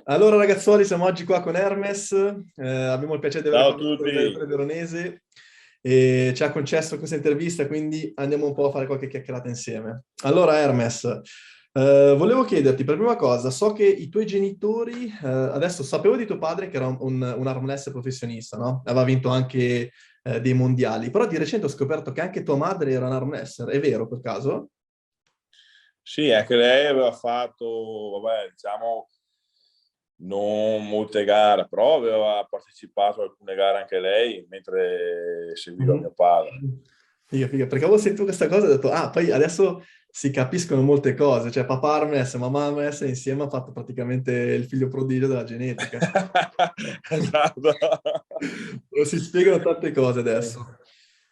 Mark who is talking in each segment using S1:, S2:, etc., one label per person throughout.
S1: Allora ragazzuoli, siamo oggi qua con Hermes, abbiamo il piacere di avere
S2: Ciao
S1: con
S2: a
S1: noi il direttore
S2: tutti.
S1: veronese e ci ha concesso questa intervista, quindi andiamo un po' a fare qualche chiacchierata insieme. Allora Hermes, volevo chiederti per prima cosa, so che i tuoi genitori, adesso sapevo di tuo padre che era un armless professionista, no? Aveva vinto anche dei mondiali, però di recente ho scoperto che anche tua madre era un armlesser, è vero per caso?
S2: Sì, anche lei aveva fatto, vabbè, diciamo, non molte gare, però aveva partecipato a alcune gare anche lei mentre seguiva
S1: Mhm.
S2: mio padre.
S1: Figa, figa, perché avevo sentito questa cosa e ho detto, ah, poi adesso si capiscono molte cose, cioè papà Armes e mamma Armes insieme hanno fatto praticamente il figlio prodigio della genetica.
S2: Esatto.
S1: Si spiegano tante cose adesso.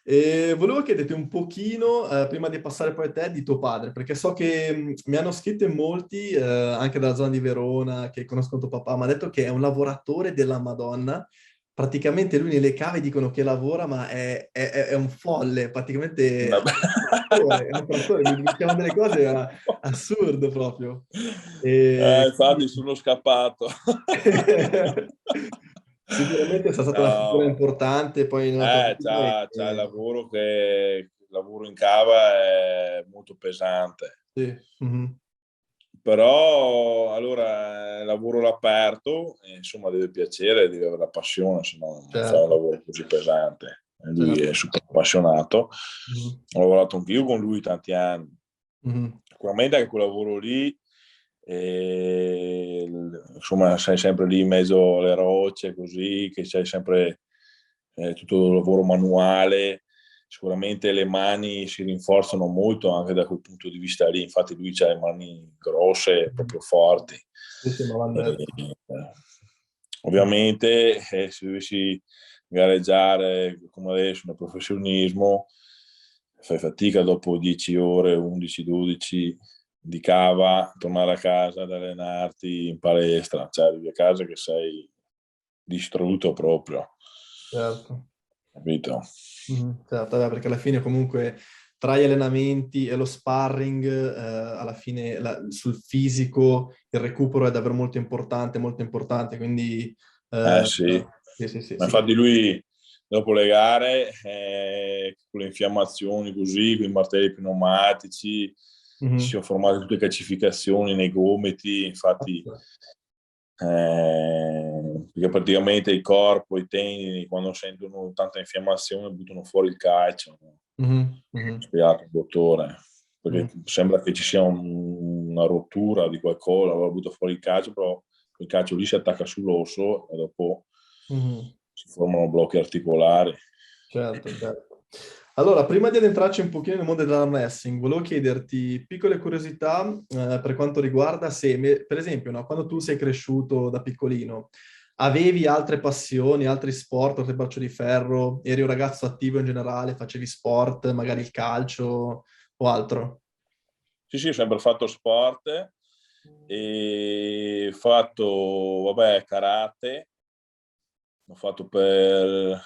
S1: E volevo chiederti un pochino, prima di passare poi a te, di tuo padre, perché so che mi hanno scritto in molti, anche dalla zona di Verona, che conoscono tuo papà, mi ha detto che è un lavoratore della Madonna. Praticamente lui nelle cave dicono che lavora, ma è un folle, praticamente è un trattore, mi diciamo delle cose assurde proprio. E
S2: Infatti
S1: quindi
S2: sono scappato.
S1: sicuramente è stata una figura
S2: No,
S1: importante poi nella tua vita.
S2: c'ha il lavoro in cava è molto pesante.
S1: Sì, mhm,
S2: Però allora lavoro all'aperto, e, insomma deve piacere, deve avere la passione, se no non fa un
S1: certo,
S2: lavoro così pesante. E lui è
S1: certo.
S2: super appassionato.
S1: Mhm,
S2: Ho lavorato anch'io con lui tanti anni.
S1: mhm,
S2: Sicuramente anche quel lavoro lì, insomma, sei sempre lì in mezzo alle rocce, così, che c'è sempre tutto il lavoro manuale. Sicuramente le mani si rinforzano molto anche da quel punto di vista lì. Infatti lui ha le mani grosse,
S1: mhm.
S2: proprio forti.
S1: Sì, sì, ma l'hanno
S2: E,
S1: detto.
S2: ovviamente se dovessi gareggiare come adesso nel professionismo, fai fatica dopo 10 ore, 11, 12 di cava, tornare a casa ad allenarti in palestra, cioè arrivi a casa che sei distrutto proprio,
S1: Certo.
S2: capito?
S1: Mhm, certo, perché alla fine comunque tra gli allenamenti e lo sparring, alla fine sul fisico il recupero è davvero molto importante, quindi
S2: Sì,
S1: sì, sì, sì,
S2: ma
S1: si
S2: infatti
S1: capisce.
S2: lui dopo le gare, con le infiammazioni così, con i martelli pneumatici, si
S1: Mhm.
S2: sono formate tutte le calcificazioni nei gomiti, infatti perché praticamente il corpo, i tendini, quando sentono tanta infiammazione, buttano fuori il calcio. No?
S1: Mhm, mhm,
S2: Spiegato il dottore,
S1: mhm,
S2: perché sembra che ci sia una rottura di qualcosa, allora butta fuori il calcio, però il calcio lì si attacca sull'osso e dopo
S1: mhm.
S2: si formano blocchi articolari.
S1: Certo, certo. Allora, prima di addentrarci un pochino nel mondo dell'arm wrestling, volevo chiederti piccole curiosità per quanto riguarda se, per esempio, no, quando tu sei cresciuto da piccolino, avevi altre passioni, altri sport, oltre il braccio di ferro, eri un ragazzo attivo in generale, facevi sport, magari il calcio o altro?
S2: Sì, sì, ho sempre fatto sport e ho fatto, vabbè, karate, l'ho fatto per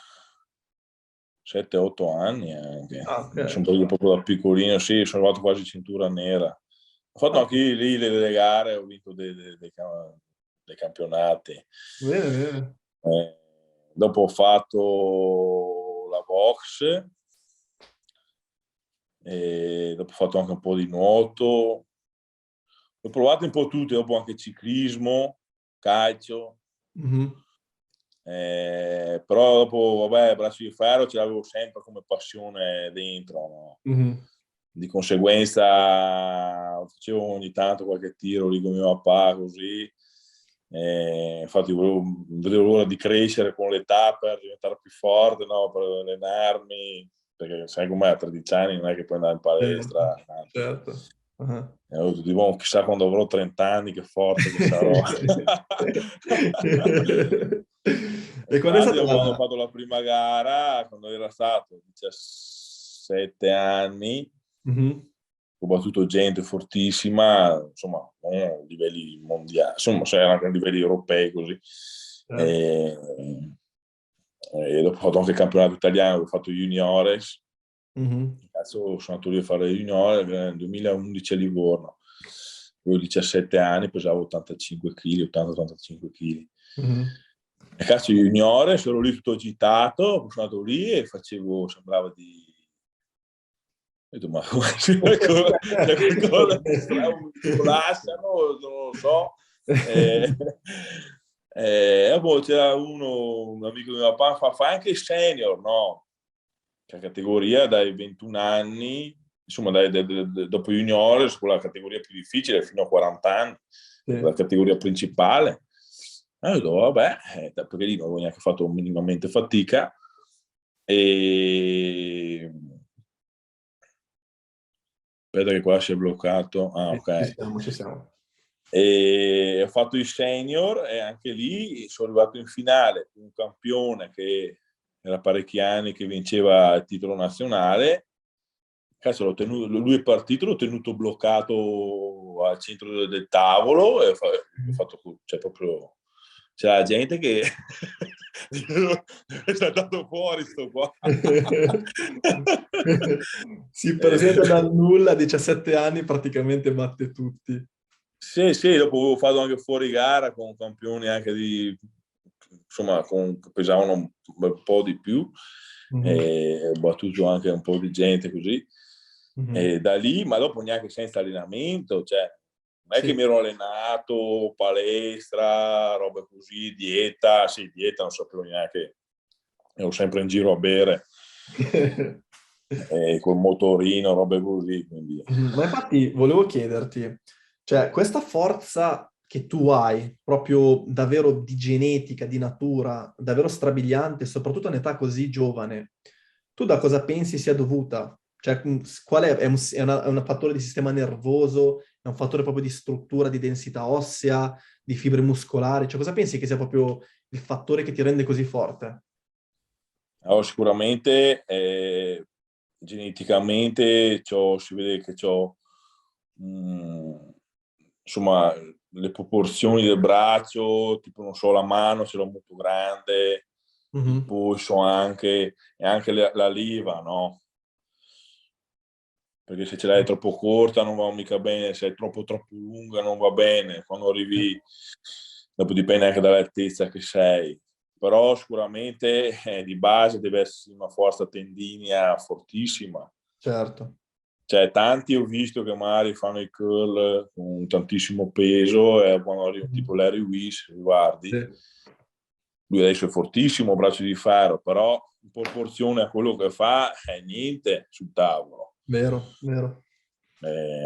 S2: 7-8 anni anche.
S1: Ah, ok.
S2: Mi sono preso proprio da piccolino, sì, sono arrivato quasi cintura nera. Ho fatto
S1: Ah,
S2: anche lì delle gare, ho vinto dei campionati.
S1: bene, bene.
S2: Dopo ho fatto la box, e dopo ho fatto anche un po' di nuoto. Ho provato un po' tutte, dopo anche ciclismo, calcio.
S1: Mhm,
S2: Però dopo, vabbè, braccio di ferro ce l'avevo sempre come passione dentro, no?
S1: mhm.
S2: Di conseguenza facevo ogni tanto qualche tiro lì con mio papà, così. Infatti vedevo l'ora di crescere con l'età per diventare più forte, no? Per allenarmi, perché sai com'è, a 13 anni non è che puoi andare in
S1: Certo,
S2: palestra.
S1: certo. Ah.
S2: E ho detto, boh, chissà quando avrò 30 anni che forte che sarò.
S1: E quando è
S2: Infatti,
S1: stata
S2: dopo quando ho
S1: la...
S2: fatto la prima gara, quando era stato 17 anni,
S1: Mhm,
S2: ho battuto gente fortissima, insomma, non a livelli mondiali, insomma, c'erano anche a livelli europei così.
S1: certo.
S2: E, e dopo ho fatto anche il campionato italiano, ho fatto juniores.
S1: Mhm,
S2: Adesso sono andato lì a fare le juniores nel 2011 a Livorno. avevo 17 anni, pesavo 85 kg, 80-85 kg.
S1: Mhm.
S2: E calcio juniore, sono lì tutto agitato, sono andato lì e sembrava di... Ho detto, ma c'è qualcosa che strano, mi lasciano, non lo so. Boh, c'era un amico di mio papà, fa anche il senior, no? Che categoria dai 21 anni, insomma, dopo juniore, la categoria più difficile, fino a 40 anni,
S1: Sì.
S2: la categoria principale. Ho detto, vabbè, perché lì non avevo neanche fatto minimamente fatica. E aspetta che qua si è bloccato. Ah,
S1: Ci
S2: ok.
S1: siamo, ci siamo.
S2: E ho fatto i senior e anche lì sono arrivato in finale con un campione che era parecchi anni che vinceva il titolo nazionale. Cazzo, lui è partito, l'ho tenuto bloccato al centro del tavolo e ho fatto, cioè proprio, c'è la gente che è saltato fuori sto qua.
S1: Si presenta dal nulla, a 17 anni, praticamente batte tutti.
S2: Sì, sì, dopo avevo fatto anche fuori gara con campioni anche di, insomma, che pesavano un bel po' di più,
S1: Mhm.
S2: e ho battuto anche un po' di gente così.
S1: Mhm.
S2: E da lì, ma dopo neanche senza allenamento, cioè, non è che
S1: Sì.
S2: mi ero allenato, palestra, robe così, dieta, sì, dieta non sapevo neanche, ero sempre in giro a bere, col motorino, robe così, quindi...
S1: Ma infatti volevo chiederti, cioè questa forza che tu hai, proprio davvero di genetica, di natura, davvero strabiliante, soprattutto a un'età così giovane, tu da cosa pensi sia dovuta? Cioè, qual è un fattore di sistema nervoso, è un fattore proprio di struttura, di densità ossea, di fibre muscolari? Cioè, cosa pensi che sia proprio il fattore che ti rende così forte?
S2: Allora, sicuramente geneticamente si vede che ho insomma le proporzioni del braccio, tipo non so, la mano ce l'ho molto grande, il
S1: Mhm.
S2: polso anche, e anche la leva, no? Perché se ce l'hai troppo corta non va mica bene, se è troppo lunga non va bene, quando arrivi, dopo dipende anche dall'altezza che sei, però sicuramente di base deve essere una forza tendinea fortissima.
S1: Certo.
S2: Cioè, tanti ho visto che magari fanno i curl con tantissimo peso e quando arriva
S1: Mhm.
S2: tipo Larry Wish, guardi,
S1: Sì.
S2: lui adesso è fortissimo, braccio di ferro, però in proporzione a quello che fa è niente sul tavolo.
S1: Vero, vero.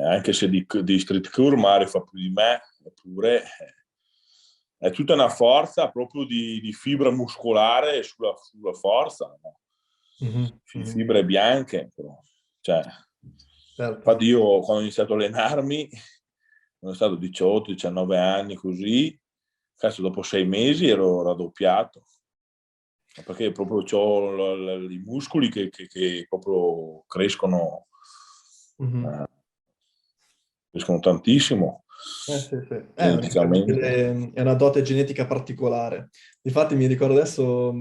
S2: Anche se di street curl magari fa più di me, eppure è tutta una forza proprio di fibra muscolare sulla forza, no?
S1: Mhm, mhm.
S2: Fibre bianche, però. Cioè,
S1: Certo.
S2: infatti io quando ho iniziato a allenarmi, sono stato 18-19 anni così, cazzo, dopo 6 mesi ero raddoppiato, ma perché proprio ho i muscoli che proprio
S1: Mhm.
S2: eh, crescono tantissimo
S1: Sì, sì.
S2: geneticamente.
S1: È una dote genetica particolare. Infatti mi ricordo adesso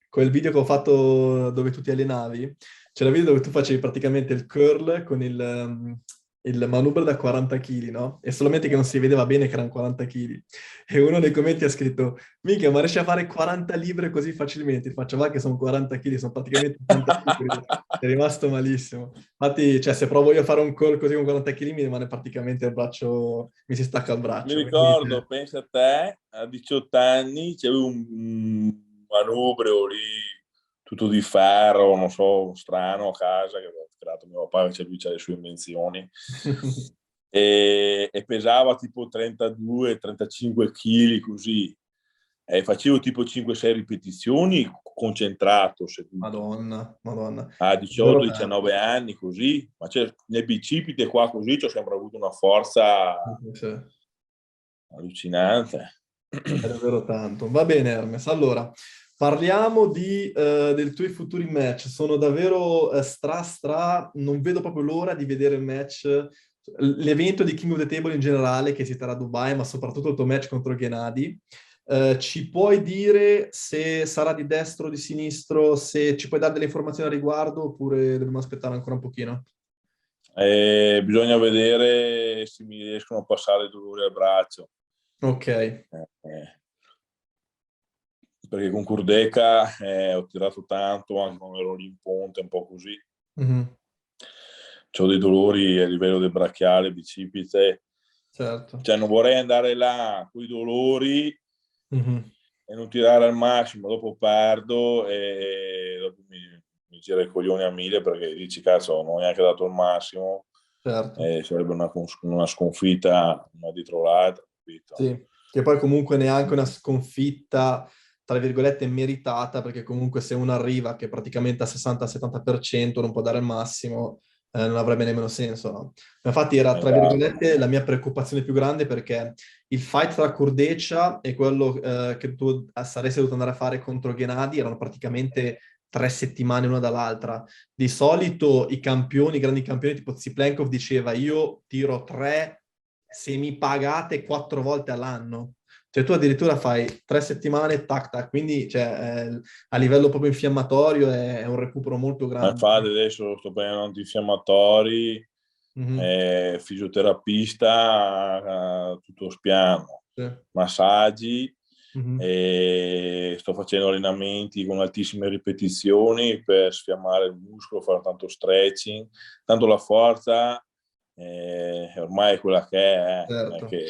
S1: quel video che ho fatto dove tu ti allenavi, c'era il video dove tu facevi praticamente il curl con il manubrio da 40 kg, no? E solamente che non si vedeva bene che erano 40 kg. E uno nei commenti ha scritto, mica, ma riesci a fare 40 libre così facilmente? Ti faccio, va che sono 40 kg, sono praticamente 80 kg. È rimasto malissimo. Infatti, cioè, se provo io a fare un call così con 40 kg mi rimane praticamente il braccio, mi si stacca il
S2: Mi
S1: braccio. Quindi,
S2: ricordo, pensa a te, a 18 anni c'avevo un manubrio lì, tutto di ferro, non so, strano a casa, che aveva creato mio papà, che lui c'ha le sue invenzioni, e pesava tipo 32-35 kg così, e facevo tipo 5-6 ripetizioni concentrato, seduto,
S1: Madonna, Madonna.
S2: a
S1: Davvero tanto.
S2: 18-19 anni così, ma nel bicipite qua così ho sempre avuto una forza
S1: Sì, sì, sì.
S2: allucinante.
S1: È davvero tanto. Va bene, Hermes. Allora, parliamo dei tuoi futuri match. Sono davvero non vedo proprio l'ora di vedere il match, l'evento di King of the Table in generale che si terrà a Dubai, ma soprattutto il tuo match contro Gennady. Ci puoi dire se sarà di destro o di sinistro, se ci puoi dare delle informazioni a riguardo oppure dobbiamo aspettare ancora un pochino?
S2: Bisogna vedere se mi riescono a passare i dolori al braccio.
S1: Ok.
S2: Perché con Kurdeca ho tirato tanto, anche quando ero lì in ponte, un po' così.
S1: Mhm.
S2: C'ho dei dolori a livello del brachiale, bicipite.
S1: Certo.
S2: Cioè non vorrei andare là con i dolori
S1: Mhm.
S2: e non tirare al massimo, dopo perdo e dopo mi gira i coglioni a 1000 perché dici cazzo non ho neanche dato il massimo,
S1: Certo.
S2: sarebbe una sconfitta una dietro l'altra, capito?
S1: Sì, che poi comunque neanche una sconfitta, tra virgolette, meritata, perché comunque se uno arriva che praticamente a 60-70% non può dare il massimo, non avrebbe nemmeno senso, no? Infatti era, tra
S2: Esatto.
S1: virgolette, la mia preoccupazione più grande perché il fight tra Kurdecia e quello che tu saresti dovuto andare a fare contro Gennady erano praticamente 3 settimane una dall'altra. Di solito i campioni, i grandi campioni tipo Ziplenkov diceva io tiro 3 se mi pagate 4 volte all'anno. Cioè tu addirittura fai 3 settimane, tac tac, quindi cioè, a livello proprio infiammatorio è un recupero molto
S2: Ma
S1: grande.
S2: infatti adesso sto prendendo antinfiammatori,
S1: Mhm.
S2: fisioterapista, tutto spiano,
S1: Sì.
S2: massaggi,
S1: Mhm.
S2: e sto facendo allenamenti con altissime ripetizioni per sfiammare il muscolo, fare tanto stretching, tanto la forza ormai è quella che non è
S1: Certo,
S2: che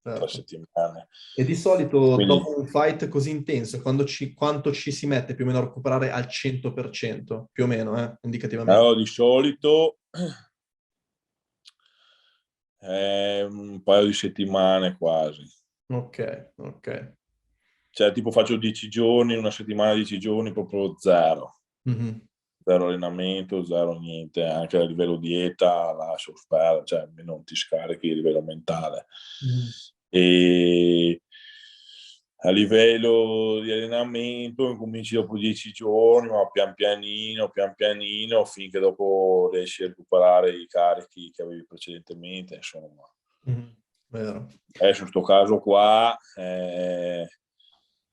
S1: certo.
S2: 3 settimane.
S1: E di solito
S2: Quindi
S1: dopo un fight così intenso, quanto ci si mette più o meno a recuperare al 100%? Più o meno, indicativamente.
S2: allora, di solito un paio di settimane quasi.
S1: Ok, ok.
S2: Cioè, tipo faccio 10 giorni, una settimana 10 giorni, proprio zero.
S1: Mhm.
S2: Zero allenamento, zero niente. Anche a livello dieta lascio stare, cioè non ti scarichi a livello mentale.
S1: Mhm.
S2: E a livello di allenamento cominci dopo 10 giorni, ma pian pianino, finché dopo riesci a recuperare i carichi che avevi precedentemente, insomma.
S1: Mhm. Vero.
S2: Adesso in questo caso qua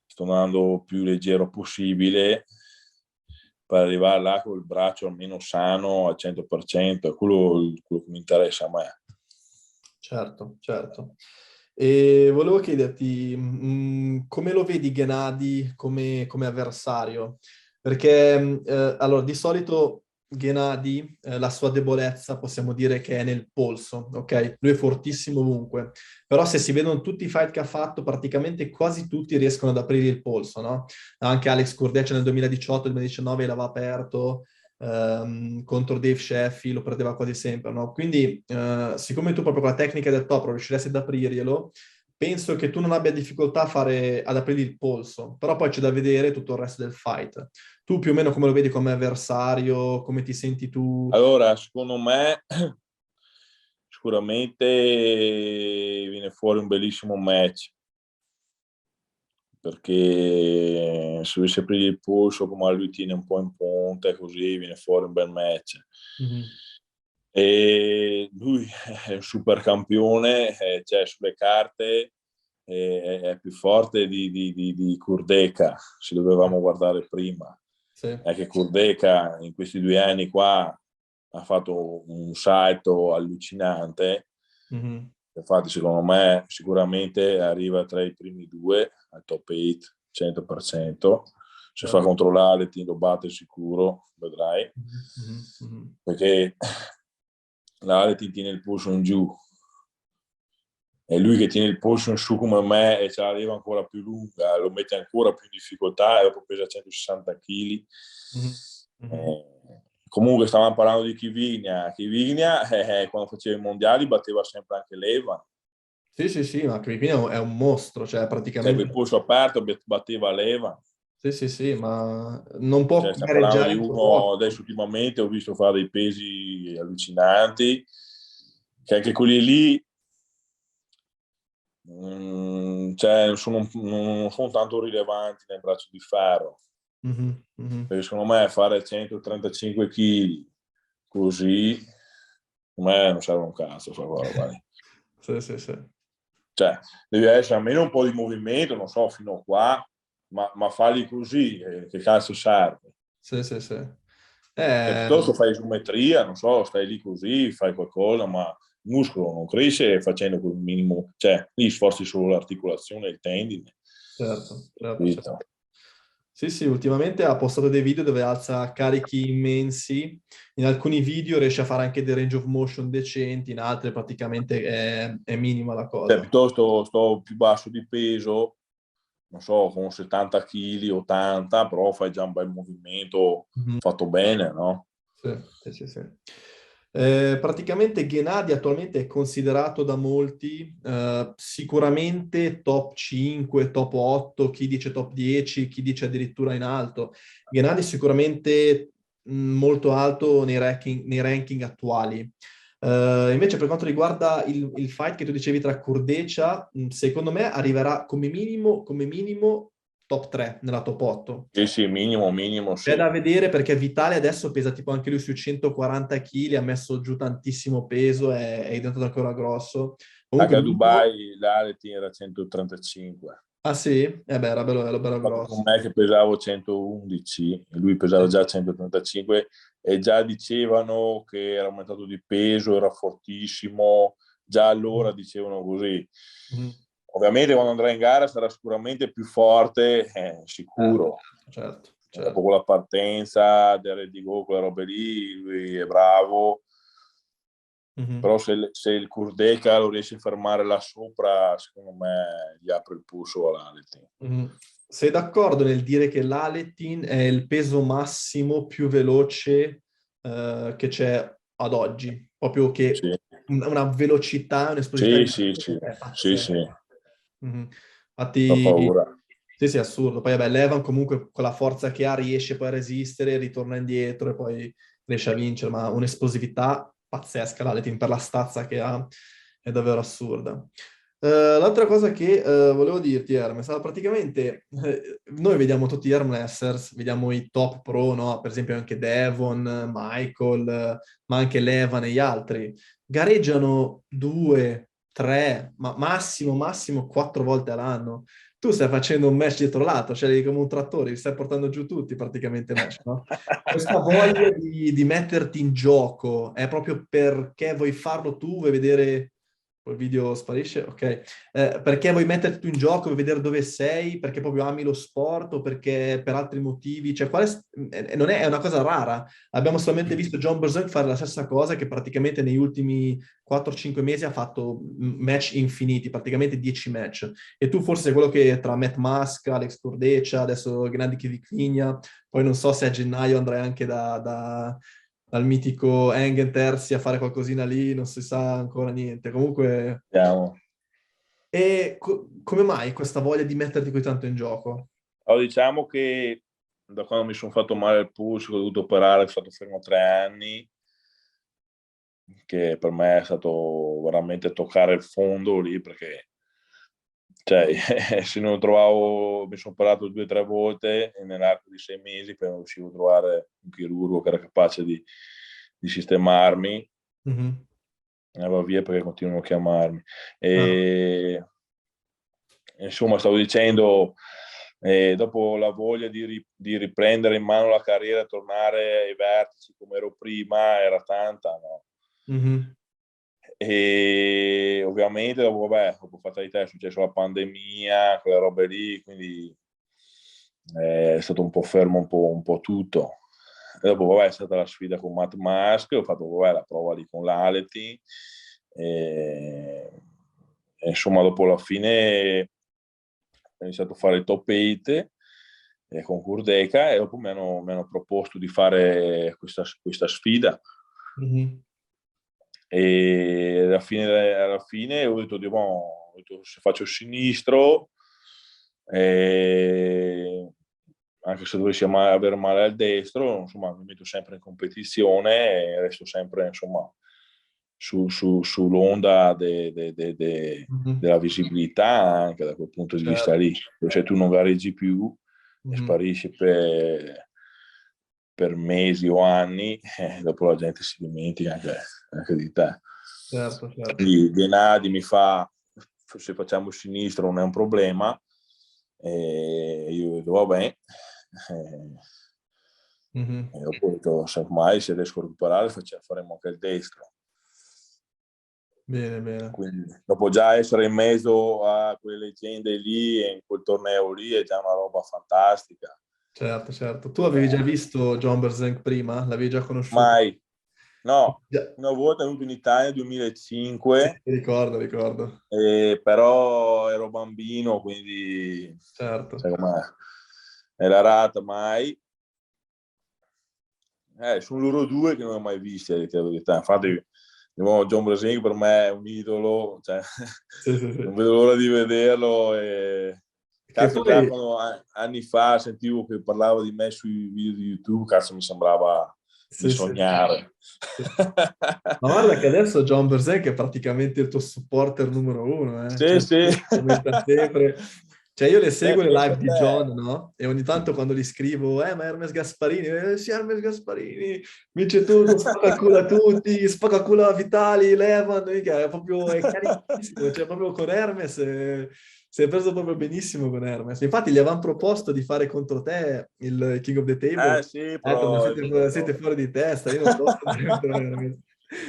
S2: sto andando più leggero possibile per arrivare là con il braccio almeno sano al 100%, è quello che mi interessa a me.
S1: Certo, certo. E volevo chiederti, come lo vedi Gennady come avversario? Perché, allora, di solito Gennady, la sua debolezza possiamo dire che è nel polso, ok? Lui è fortissimo ovunque, però se si vedono tutti i fight che ha fatto, praticamente quasi tutti riescono ad aprire il polso, no? Anche Alex Cordecia nel 2018-2019 l'aveva aperto, contro Dave Sheffield lo perdeva quasi sempre, no? Quindi, siccome tu proprio con la tecnica del top riusciresti ad aprirglielo, penso che tu non abbia difficoltà ad aprirgli il polso, però poi c'è da vedere tutto il resto del fight. Tu più o meno come lo vedi come avversario, come ti senti tu?
S2: Allora, secondo me, sicuramente viene fuori un bellissimo match, perché se dovesse aprire il polso, come lui tiene un po' in ponte, così viene fuori un bel match.
S1: Mhm.
S2: E lui è un super campione, cioè sulle carte è più forte di Kurdeca, se dovevamo guardare prima.
S1: Sì.
S2: È che Kurdeca in questi 2 anni qua ha fatto un salto allucinante.
S1: Mhm.
S2: Infatti, secondo me, sicuramente arriva tra i primi 2 al top 8, 100%. Se fa
S1: Certo.
S2: controllare, ti lo batte sicuro, vedrai.
S1: Mhm. Mhm. Mhm.
S2: Perché la ti tiene il polso in giù. È lui che tiene il polso in su come me e ce l'arriva ancora più lunga, lo mette ancora più in difficoltà e dopo pesa 160 kg.
S1: Mhm. Mhm.
S2: Comunque stavamo parlando di Chivigna quando faceva i mondiali batteva sempre anche Levan,
S1: Sì, sì, sì, ma Crepini è un mostro, cioè
S2: cioè quel
S1: praticamente...
S2: polso aperto batteva Levan.
S1: Sì, sì, sì, ma non può
S2: Cioè, stiamo parlando
S1: gareggiare
S2: di
S1: in suo
S2: uno,
S1: posto.
S2: adesso ultimamente ho visto fare dei pesi allucinanti, che anche quelli lì cioè, non sono tanto rilevanti nel braccio di ferro.
S1: Mhm. Mhm.
S2: Perché secondo me fare 135 kg così, secondo me non serve un cazzo.
S1: Sì, sì, sì.
S2: Cioè, deve essere almeno un po' di movimento, non so, fino a qua, ma farli così, che cazzo serve?
S1: Sì, sì, sì.
S2: Piuttosto fai isometria, non so, stai lì così, fai qualcosa, ma il muscolo non cresce facendo quel minimo, cioè lì sforzi solo l'articolazione e il tendine.
S1: Certo, certo, certo.
S2: Capito?
S1: Sì, sì, ultimamente ha postato dei video dove alza carichi immensi. In alcuni video riesce a fare anche dei range of motion decenti, in altri praticamente è minima la
S2: Cioè,
S1: cosa.
S2: piuttosto sto più basso di peso, non so, con 70 kg, 80, però fai già un bel movimento
S1: Mhm.
S2: fatto bene, no?
S1: Sì, sì, sì, sì. Praticamente Gennady attualmente è considerato da molti sicuramente top 5, top 8, chi dice top 10, chi dice addirittura in alto. Gennady è sicuramente molto alto nei ranking attuali. Invece per quanto riguarda il fight che tu dicevi tra Kurdecha, secondo me arriverà come minimo top 3 nella top 8.
S2: Sì, sì, minimo,
S1: C'è
S2: sì.
S1: da vedere perché Vitale adesso pesa tipo anche lui sui 140 kg, ha messo giù tantissimo peso, è diventato ancora grosso.
S2: Anche
S1: Comunque
S2: a
S1: l'ultimo...
S2: Dubai l'Aletin era 135.
S1: Ah sì? Eh beh, era bello
S2: Fatto con
S1: grosso.
S2: me che pesavo 111 e lui pesava già 135 e già dicevano che era aumentato di peso, era fortissimo, già allora dicevano così.
S1: Mhm.
S2: Ovviamente quando andrà in gara sarà sicuramente più forte, sicuro.
S1: Certo,
S2: Dopo
S1: certo.
S2: con la partenza del Ready Go, quelle robe lì, lui è bravo.
S1: Mhm.
S2: Però se il Kurdeka lo riesce a fermare là sopra, secondo me gli apre il polso all'Aletin.
S1: Mhm. Sei d'accordo nel dire che l'Aletin è il peso massimo più veloce che c'è ad oggi? Proprio che
S2: Sì,
S1: una velocità, un'esplosività
S2: sì,
S1: di
S2: sì, sì,
S1: è
S2: sì,
S1: pazzesca.
S2: sì,
S1: Mhm.
S2: fa
S1: Infatti,
S2: paura.
S1: sì, sì, è assurdo. Poi, vabbè, Levan comunque con la forza che ha riesce poi a resistere, ritorna indietro e poi riesce a vincere, ma un'esplosività pazzesca, l'Aletin per la stazza che ha è davvero assurda. L'altra cosa che volevo dirti, Hermes, praticamente noi vediamo tutti gli armwrestlers, vediamo i top pro, no? Per esempio anche Devon, Michael, ma anche Levan e gli altri. Gareggiano due, tre, ma massimo quattro volte all'anno. Tu stai facendo un match dietro l'altro, cioè come un trattore, li stai portando giù tutti praticamente match, no? Questa voglia di metterti in gioco è proprio perché vuoi farlo tu, vuoi vedere... Il video sparisce? Ok. Perché vuoi metterti tu in gioco, vuoi vedere dove sei, perché proprio ami lo sport o perché per altri motivi? Cioè, non è, è una cosa rara. Abbiamo solamente visto John Berserk fare la stessa cosa che praticamente negli ultimi 4-5 mesi ha fatto match infiniti, praticamente 10 match. E tu forse sei quello che tra Matt Musk, Alex Cordecia, adesso Gennady Kivikvigna, poi non so se a gennaio andrai anche dal mitico Engen Terzi a fare qualcosina lì, non si sa ancora niente. Comunque,
S2: Vediamo.
S1: come mai questa voglia di metterti così tanto in gioco?
S2: Allora, diciamo che da quando mi sono fatto male al polso, ho dovuto operare, sono stato fermo 3 anni, che per me è stato veramente toccare il fondo lì, perché cioè, se non trovavo, mi sono operato 2 o 3 volte e nell'arco di 6 mesi per non riuscivo a trovare un chirurgo che era capace di sistemarmi,
S1: Mhm.
S2: va via perché continuano a chiamarmi.
S1: Ah.
S2: E insomma, stavo dicendo, dopo la voglia di riprendere in mano la carriera, tornare ai vertici come ero prima, era tanta, no?
S1: Mhm.
S2: E ovviamente dopo, vabbè, dopo fatalità è successo la pandemia, quelle robe lì, quindi è stato un po' fermo un po' tutto. E dopo, vabbè, è stata la sfida con Matt Musk, ho fatto, vabbè, la prova lì con l'Aleti, e, e insomma, dopo la fine ho iniziato a fare il top 8 con Kurdeka e dopo mi hanno proposto di fare questa sfida
S1: Mhm.
S2: e alla fine ho detto, ho detto, se faccio il sinistro, eh, anche se dovessi avere male al destro, insomma, mi metto sempre in competizione e resto sempre, insomma, sull'onda
S1: Mhm.
S2: della visibilità anche da quel punto di vista
S1: Certo.
S2: lì. Se tu non gareggi più e
S1: Mhm.
S2: sparisci per mesi o anni, dopo la gente si dimentica anche di te.
S1: Certo, certo.
S2: Quindi Gennady mi fa, se facciamo il sinistro non è un problema, e io dico va bene,
S1: Mhm.
S2: E dopo ho detto, mai se riesco a recuperare faremo anche il destro.
S1: Bene, bene.
S2: Quindi dopo già essere in mezzo a quelle leggende lì e in quel torneo lì è già una roba fantastica.
S1: Certo, certo. Tu avevi già visto John Berzenk prima? L'avevi già conosciuto?
S2: Mai, no,
S1: Già.
S2: una volta è venuto in Italia nel
S1: Sì,
S2: 2005,
S1: ricordo, ricordo.
S2: però ero bambino, quindi
S1: Certo.
S2: sai com'è, era rata mai. Sono loro due che non ho mai visti, a dire la verità. Infatti, John Brasing per me è un idolo, cioè,
S1: Sì, sì,
S2: non
S1: sì.
S2: vedo l'ora di vederlo.
S1: Che
S2: Cazzo, già
S1: poi,
S2: quando anni fa sentivo che parlava di me sui video di YouTube, cazzo, mi sembrava di
S1: sì, sì.
S2: sognare.
S1: Sì. Ma guarda che adesso John Berserk è praticamente il tuo supporter numero uno, eh.
S2: Sì,
S1: Cioè,
S2: sì.
S1: commenta sempre. Cioè, io le seguo le live
S2: Pensa
S1: di
S2: te.
S1: John, no? E ogni tanto quando gli scrivo, ma Hermes Gasparini, sì, Hermes Gasparini, vince tutto, spacca il culo a tutti, spacca il culo a Vitali, Levan, mica, è carissimo, cioè proprio con Hermes, si è preso proprio benissimo con Hermes. Infatti gli avevano proposto di fare contro te il King of the Table,
S2: Sì,
S1: ha detto, ma
S2: però è
S1: siete
S2: vero.
S1: fuori di testa, io non so.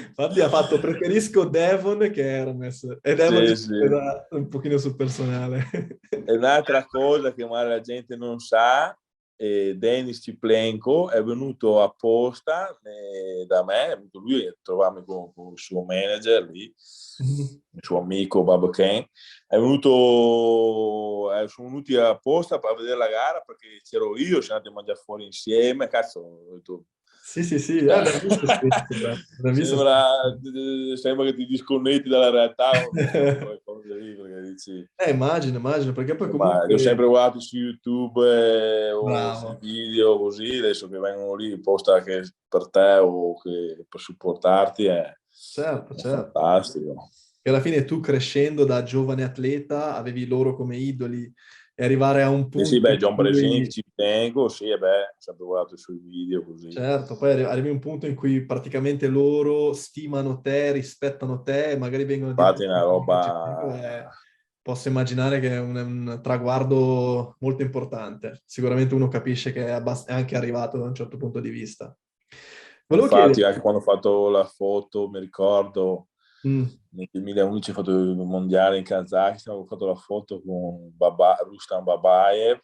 S1: Infatti ha fatto, preferisco Devon che Hermes. E Devon gli
S2: Sì,
S1: ha
S2: sì.
S1: preso un pochino sul personale.
S2: E un'altra cosa che magari la gente non sa, Denis Ciplenko è venuto apposta da me, è venuto lui a trovarmi con il suo manager lì, il suo amico Bob Ken, sono venuti apposta per vedere la gara perché c'ero io, siamo andati a mangiare fuori insieme, cazzo, ho detto,
S1: Sì, sì, sì, l'abbiamo visto spesso, l'abbiamo visto
S2: sembra,
S1: spesso.
S2: sembra che ti disconnetti dalla realtà quando vedi quelle cose lì, perché dici...
S1: Immagino, perché poi
S2: Ma li ho
S1: comunque,
S2: sempre guardati su YouTube o sui
S1: bravo,
S2: video così, adesso che vengono lì posta che per te o che per supportarti
S1: certo,
S2: è
S1: certo.
S2: fantastico.
S1: Che alla fine tu crescendo da giovane atleta avevi loro come idoli e arrivare a un
S2: Sì, sì,
S1: punto
S2: beh,
S1: in
S2: John Bresin
S1: cui,
S2: ci tengo, sì, e beh, ho sempre guardato i suoi video così.
S1: certo, poi arrivi a un punto in cui praticamente loro stimano te, rispettano te e magari vengono a dirti
S2: Infatti è una roba...
S1: posso immaginare che è un traguardo molto importante. Sicuramente uno capisce che è anche arrivato da un certo punto di vista. Volevo
S2: Infatti
S1: chiedere,
S2: anche quando ho fatto la foto, mi ricordo,
S1: mm,
S2: nel 2011 ho fatto il mondiale in Kazakistan, ho fatto la foto con Rustam Babaev,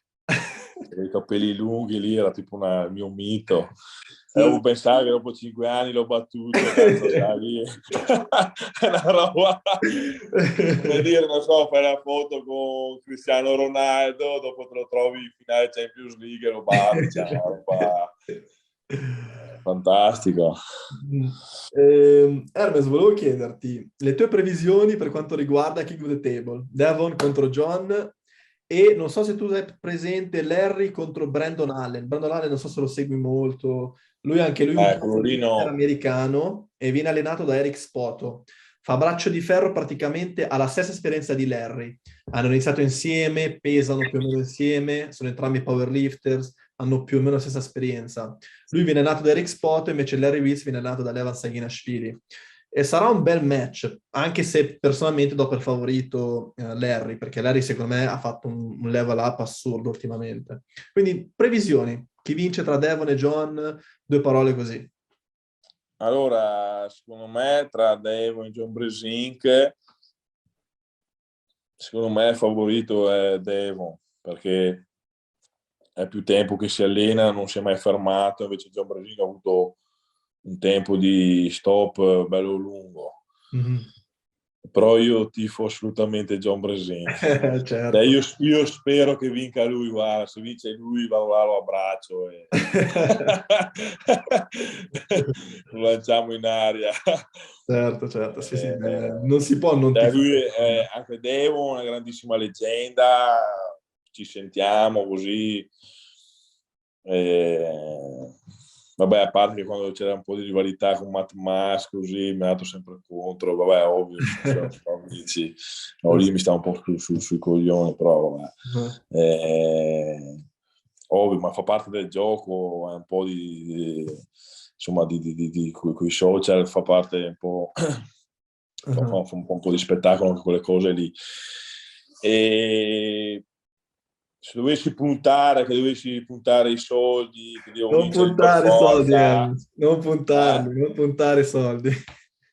S2: i capelli lunghi lì, era tipo il mio mito. E
S1: sì,
S2: dopo pensare che dopo 5 anni l'ho battuto, cazzo, sai, è una roba, come dire, non so, fai la foto con Cristiano Ronaldo, dopo te lo trovi in finale Champions League e lo batti, cioè, una roba fantastica.
S1: Mm. Hermes, volevo chiederti le tue previsioni per quanto riguarda King of the Table, Devon contro John e non so se tu hai presente Larry contro Brandon Allen. Brandon Allen non so se lo segui molto, anche lui un
S2: Quello lì
S1: powerlifter
S2: no.
S1: americano e viene allenato da Eric Spoto. Fa braccio di ferro praticamente, ha la stessa esperienza di Larry. Hanno iniziato insieme, pesano più o meno insieme, sono entrambi powerlifters, hanno più o meno la stessa esperienza. Lui viene nato da Eric Spoto, invece Larry Wills viene nato da Levan Saginashvili. E sarà un bel match, anche se personalmente do per favorito Larry, perché Larry secondo me ha fatto un level up assurdo ultimamente. Quindi previsioni, chi vince tra Devon e John, due parole così.
S2: Allora, secondo me, tra Devon e John Brasink, secondo me il favorito è Devon, perché è più tempo che si allena, non si è mai fermato, invece John Brasink ha avuto un tempo di stop bello lungo.
S1: Mhm.
S2: Però io tifo assolutamente John Brasink. Cioè,
S1: Certo.
S2: io spero che vinca lui, guarda, se vince lui va, lo abbraccio e lo lanciamo in aria.
S1: Certo, certo, sì, sì,
S2: Eh,
S1: non si può non
S2: cioè
S1: tifare.
S2: lui è anche Devo, una grandissima leggenda, ci sentiamo così. Eh, vabbè, a parte che quando c'era un po' di rivalità con Matt Mas, così mi ha dato sempre contro, vabbè, ovvio, sono amici, no, lì mi sta un po' sui coglioni, però vabbè. Ovvio, ma fa parte del gioco, è un po' insomma, quei social fa parte un po', fa un po' di spettacolo anche quelle cose lì. E se dovessi puntare, che dovessi puntare i soldi, che devo
S1: Non
S2: vincerli per
S1: puntare soldi,
S2: forza,
S1: Elvis. Non puntarli, non puntare soldi.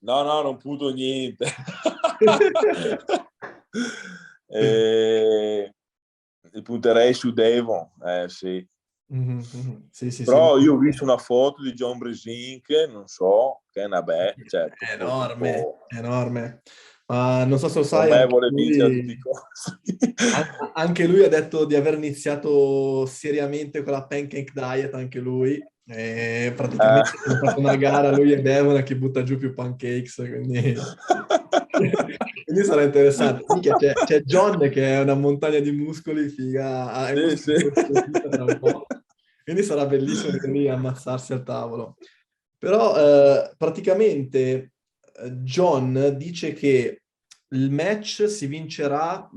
S2: no, non punto niente. e, e punterei su Devon, sì.
S1: Sì, sì, sì.
S2: Però io ho visto una foto di John Brasink, non so, che è una
S1: È enorme,
S2: proprio,
S1: è enorme. Ma non so se lo sai,
S2: secondo me vuole vincere a tutti i costi.
S1: anche lui ha detto di aver iniziato seriamente con la pancake diet, anche lui. E
S2: Eh.
S1: praticamente hanno fatto una gara, lui e Devon, a chi butta giù più pancakes, quindi... quindi sarà interessante. Minchia, c'è John che è una montagna di muscoli, figa, ha i
S2: Sì,
S1: muscoli
S2: sì.
S1: fuori vita tra un po'. Quindi sarà bellissimo vedere lì ammazzarsi al tavolo. Però praticamente John dice che il match si vincerà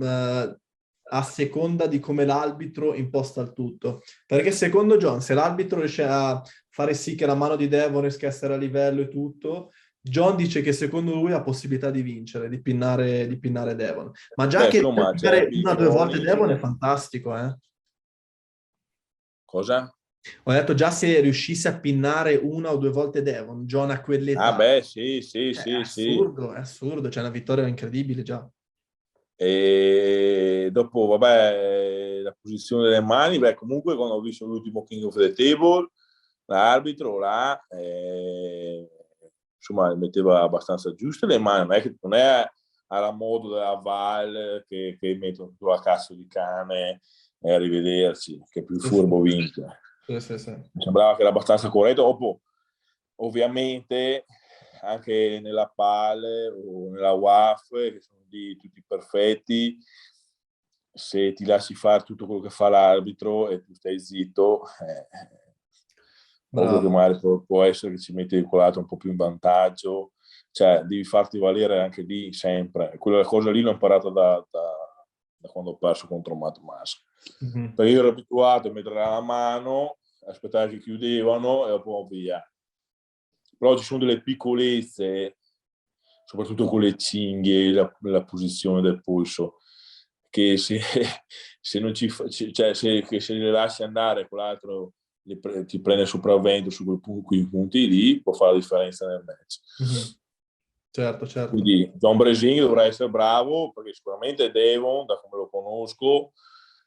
S1: a seconda di come l'arbitro imposta il tutto. Perché secondo John, se l'arbitro riesce a fare sì che la mano di Devon riesca a essere a livello e tutto, John dice che secondo lui ha possibilità di vincere, di pinnare Devon. Ma già
S2: Beh,
S1: che riesce a
S2: insomma, c'è
S1: pinnare una o due volte Devon è
S2: Biglioni.
S1: fantastico, eh?
S2: Cosa?
S1: Ho detto già se riuscisse a pinnare una o due volte Devon, John a
S2: Ah,
S1: quell'età,
S2: beh, sì, sì,
S1: è
S2: sì, sì.
S1: assurdo, è assurdo, c'è una vittoria incredibile già.
S2: E dopo, vabbè, la posizione delle mani, beh, comunque quando ho visto l'ultimo King of the Table, l'arbitro là, insomma, le metteva abbastanza giuste le mani, non è alla modo della Val che mettono tutto la cazzo di cane e arrivederci, che più
S1: Sì, sì,
S2: furbo vince.
S1: sì, sì, sì.
S2: Mi sembrava che era abbastanza corretto. Dopo, ovviamente, anche nella PAL o nella WAF, che sono lì tutti perfetti, se ti lasci fare tutto quello che fa l'arbitro e tu stai zitto, ovvio che
S1: Bravo.
S2: magari può essere che ci metti il colato un po' più in vantaggio, cioè devi farti valere anche lì sempre. Quella cosa lì l'ho imparata da quando ho perso contro Matt Mas.
S1: Mhm.
S2: Perché io ero abituato a mettere la mano, aspettare che chiudevano e dopo via. Però ci sono delle piccolezze, soprattutto con le cinghie, la posizione del polso, che se non cioè se le lasci andare, quell'altro ti prende sopravvento su quei punti lì, può fare la differenza nel match.
S1: Mhm. Certo, certo.
S2: Quindi John Bresin dovrà essere bravo, perché sicuramente Devon, da come lo conosco,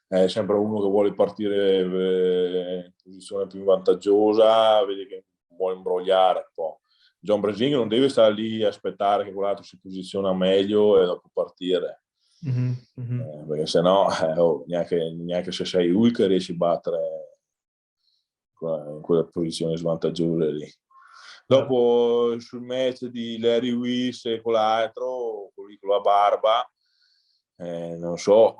S2: è sempre uno che vuole partire in posizione più vantaggiosa, vede che vuole imbrogliare un po'. John Bresin non deve stare lì a aspettare che quell'altro si posiziona meglio e dopo partire.
S1: Mhm, mhm.
S2: Perché sennò neanche se sei Hulk riesci a battere in quella posizione svantaggiosa lì.
S1: Certo.
S2: Dopo sul match di Larry Wills e quell'altro, quello con la barba, non so,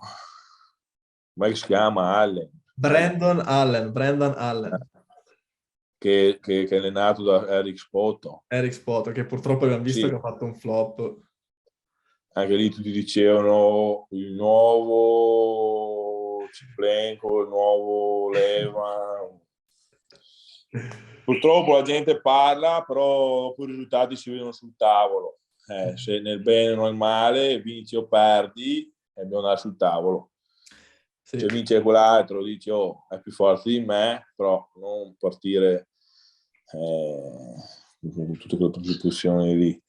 S2: come si chiama Allen,
S1: Brandon Allen,
S2: che è allenato da Eric Spoto.
S1: Eric Spoto, che purtroppo abbiamo visto
S2: Sì,
S1: che ha fatto un flop.
S2: anche lì tutti dicevano il nuovo Ciplenko, il nuovo Leva. Purtroppo la gente parla, però dopo i risultati si vedono sul tavolo. Se nel bene o nel male vinci o perdi, dobbiamo andare sul tavolo.
S1: Sì.
S2: Se vince quell'altro, dici, oh, è più forte di me, però non partire con tutte quelle presupposizioni lì.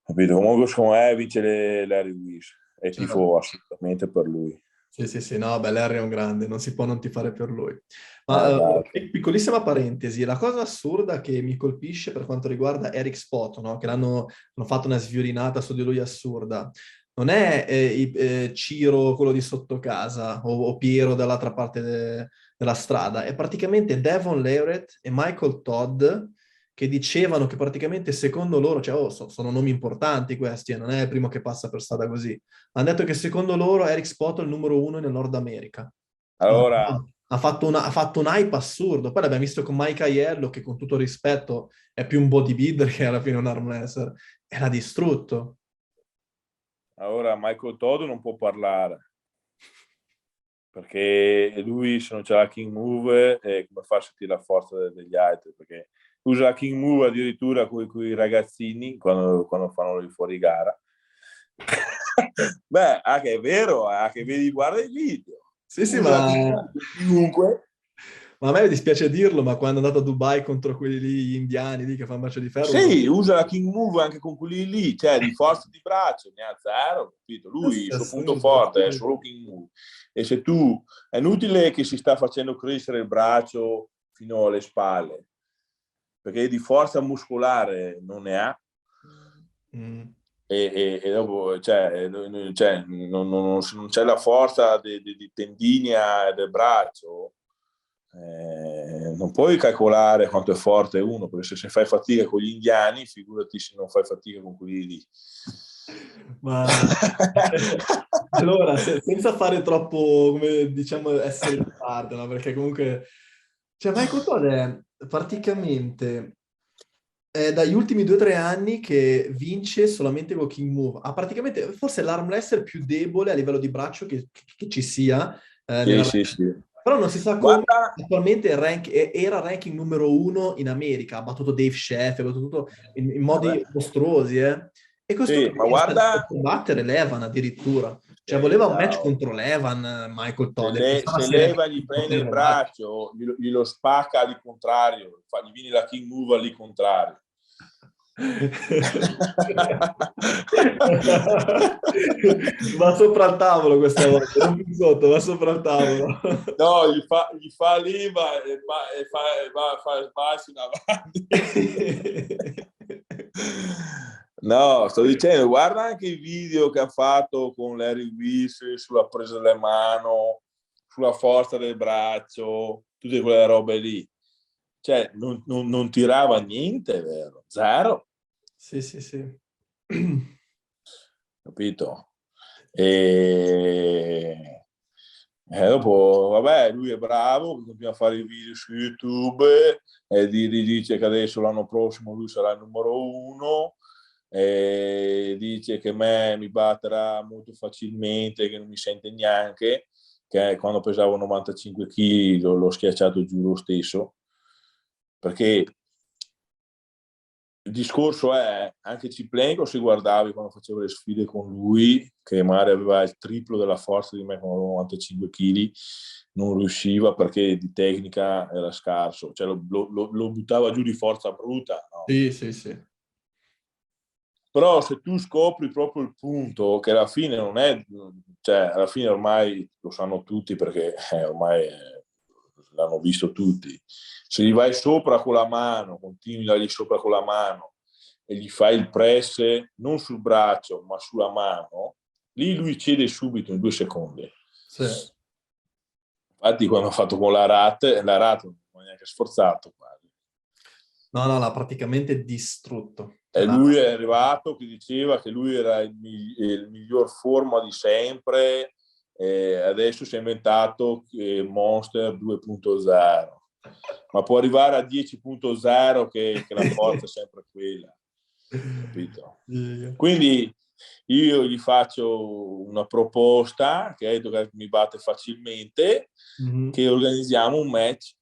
S2: Capito? Comunque, secondo me, vince Larry Wills e
S1: Certo.
S2: tifo assolutamente per lui.
S1: Sì, sì, sì, no, beh, Larry è un grande, non si può non tifare per lui. Ma
S2: Esatto.
S1: piccolissima parentesi, la cosa assurda che mi colpisce per quanto riguarda Eric Spoto, no? Che hanno fatto una sviolinata su di lui assurda, non è Ciro, quello di sotto casa, o Piero dall'altra parte della strada, è praticamente Devon Leverett e Michael Todd che dicevano che praticamente secondo loro, cioè, sono nomi importanti questi, non è il primo che passa per strada così. Hanno detto che secondo loro Eric Spoto è il numero uno nel Nord America.
S2: Allora,
S1: Ha fatto un hype assurdo. Poi l'abbiamo visto con Mike Aiello, che con tutto rispetto è più un bodybuilder che alla fine un arm wrestler. E l'ha distrutto.
S2: Michael Todd non può parlare perché lui se non c'è la King Move come fa a sentire la forza degli altri, perché usa la King Move addirittura con i ragazzini quando fanno i fuori gara. Beh, anche è vero, anche vedi, guarda il video.
S1: Sì, sì,
S2: Usa la King Move chiunque.
S1: ma a me dispiace dirlo, ma quando è andato a Dubai contro quelli lì, gli indiani lì che fanno braccio di ferro,
S2: Sì, usa la King Move anche con quelli lì, cioè di forza di braccio ne ha zero, capito? Lui
S1: sì,
S2: il suo punto
S1: assurdo,
S2: forte è
S1: assurdo.
S2: solo King Move. E se tu, è inutile che si sta facendo crescere il braccio fino alle spalle, perché di forza muscolare non ne ha,
S1: Mm.
S2: e dopo cioè, non c'è la forza di tendini del braccio, non puoi calcolare quanto è forte uno, perché se fai fatica con gli indiani, figurati se non fai fatica con quelli lì.
S1: Ma allora, senza fare troppo, come diciamo, essere di parte, no? Perché comunque, cioè Michael Todd è praticamente dagli ultimi 2 o 3 anni che vince solamente con King Move. Ha praticamente, forse l'arm wrestler più debole a livello di braccio che ci sia
S2: Sì,
S1: nella
S2: sì, sì.
S1: però non si sa come.
S2: Guarda,
S1: Attualmente era ranking numero 1 in America, ha battuto Dave Chef, ha battuto in
S2: vabbè,
S1: modi mostruosi, eh. E questo
S2: sì,
S1: qui
S2: ma
S1: sta per
S2: guarda,
S1: combattere Levan addirittura. Cioè,
S2: sì,
S1: voleva un match
S2: ciao.
S1: contro Levan, Michael Todd, e pensava
S2: Se leva
S1: seriamente
S2: gli
S1: di
S2: prende il
S1: poterlo battere.
S2: braccio, glielo spacca al contrario, gli viene la King Move al contrario.
S1: Va sopra il tavolo questa volta, non più sotto, va sopra il tavolo.
S2: No, gli fa lì, ma fa sbaglio in avanti. No, sto dicendo, guarda anche i video che ha fatto con Larry Wills sulla presa delle mano, sulla forza del braccio, tutte quelle robe lì. Cioè, non tirava niente, vero? Zero,
S1: Sì, sì, sì.
S2: capito? E dopo, vabbè, lui è bravo, continua a fare i video su YouTube e dice che adesso l'anno prossimo lui sarà il numero uno e dice che me mi batterà molto facilmente, che non mi sente neanche, che quando pesavo 95 kg l'ho schiacciato giù lo stesso, perché il discorso è, anche Ciplenko, se guardavi quando facevo le sfide con lui, che magari aveva il triplo della forza di me con 95 kg, non riusciva perché di tecnica era scarso, cioè lo buttava giù di forza bruta, no?
S1: Sì, sì, sì.
S2: Però se tu scopri proprio il punto, che alla fine non è, cioè alla fine ormai lo sanno tutti perché ormai l'hanno visto tutti, se gli vai sopra con la mano, continui da lì sopra con la mano e gli fai il press non sul braccio ma sulla mano, lì lui cede subito in 2 secondi.
S1: Sì.
S2: Infatti quando ho fatto con la rat non ho neanche sforzato quasi.
S1: No, no, l'ha praticamente distrutto.
S2: E
S1: Cioè,
S2: lui è arrivato che diceva che lui era il miglior forma di sempre e adesso si è inventato Monster 2.0, ma può arrivare a 10.0 che la forza è sempre quella, capito? Quindi io gli faccio una proposta che ha detto che mi batte facilmente,
S1: Mhm.
S2: che organizziamo un match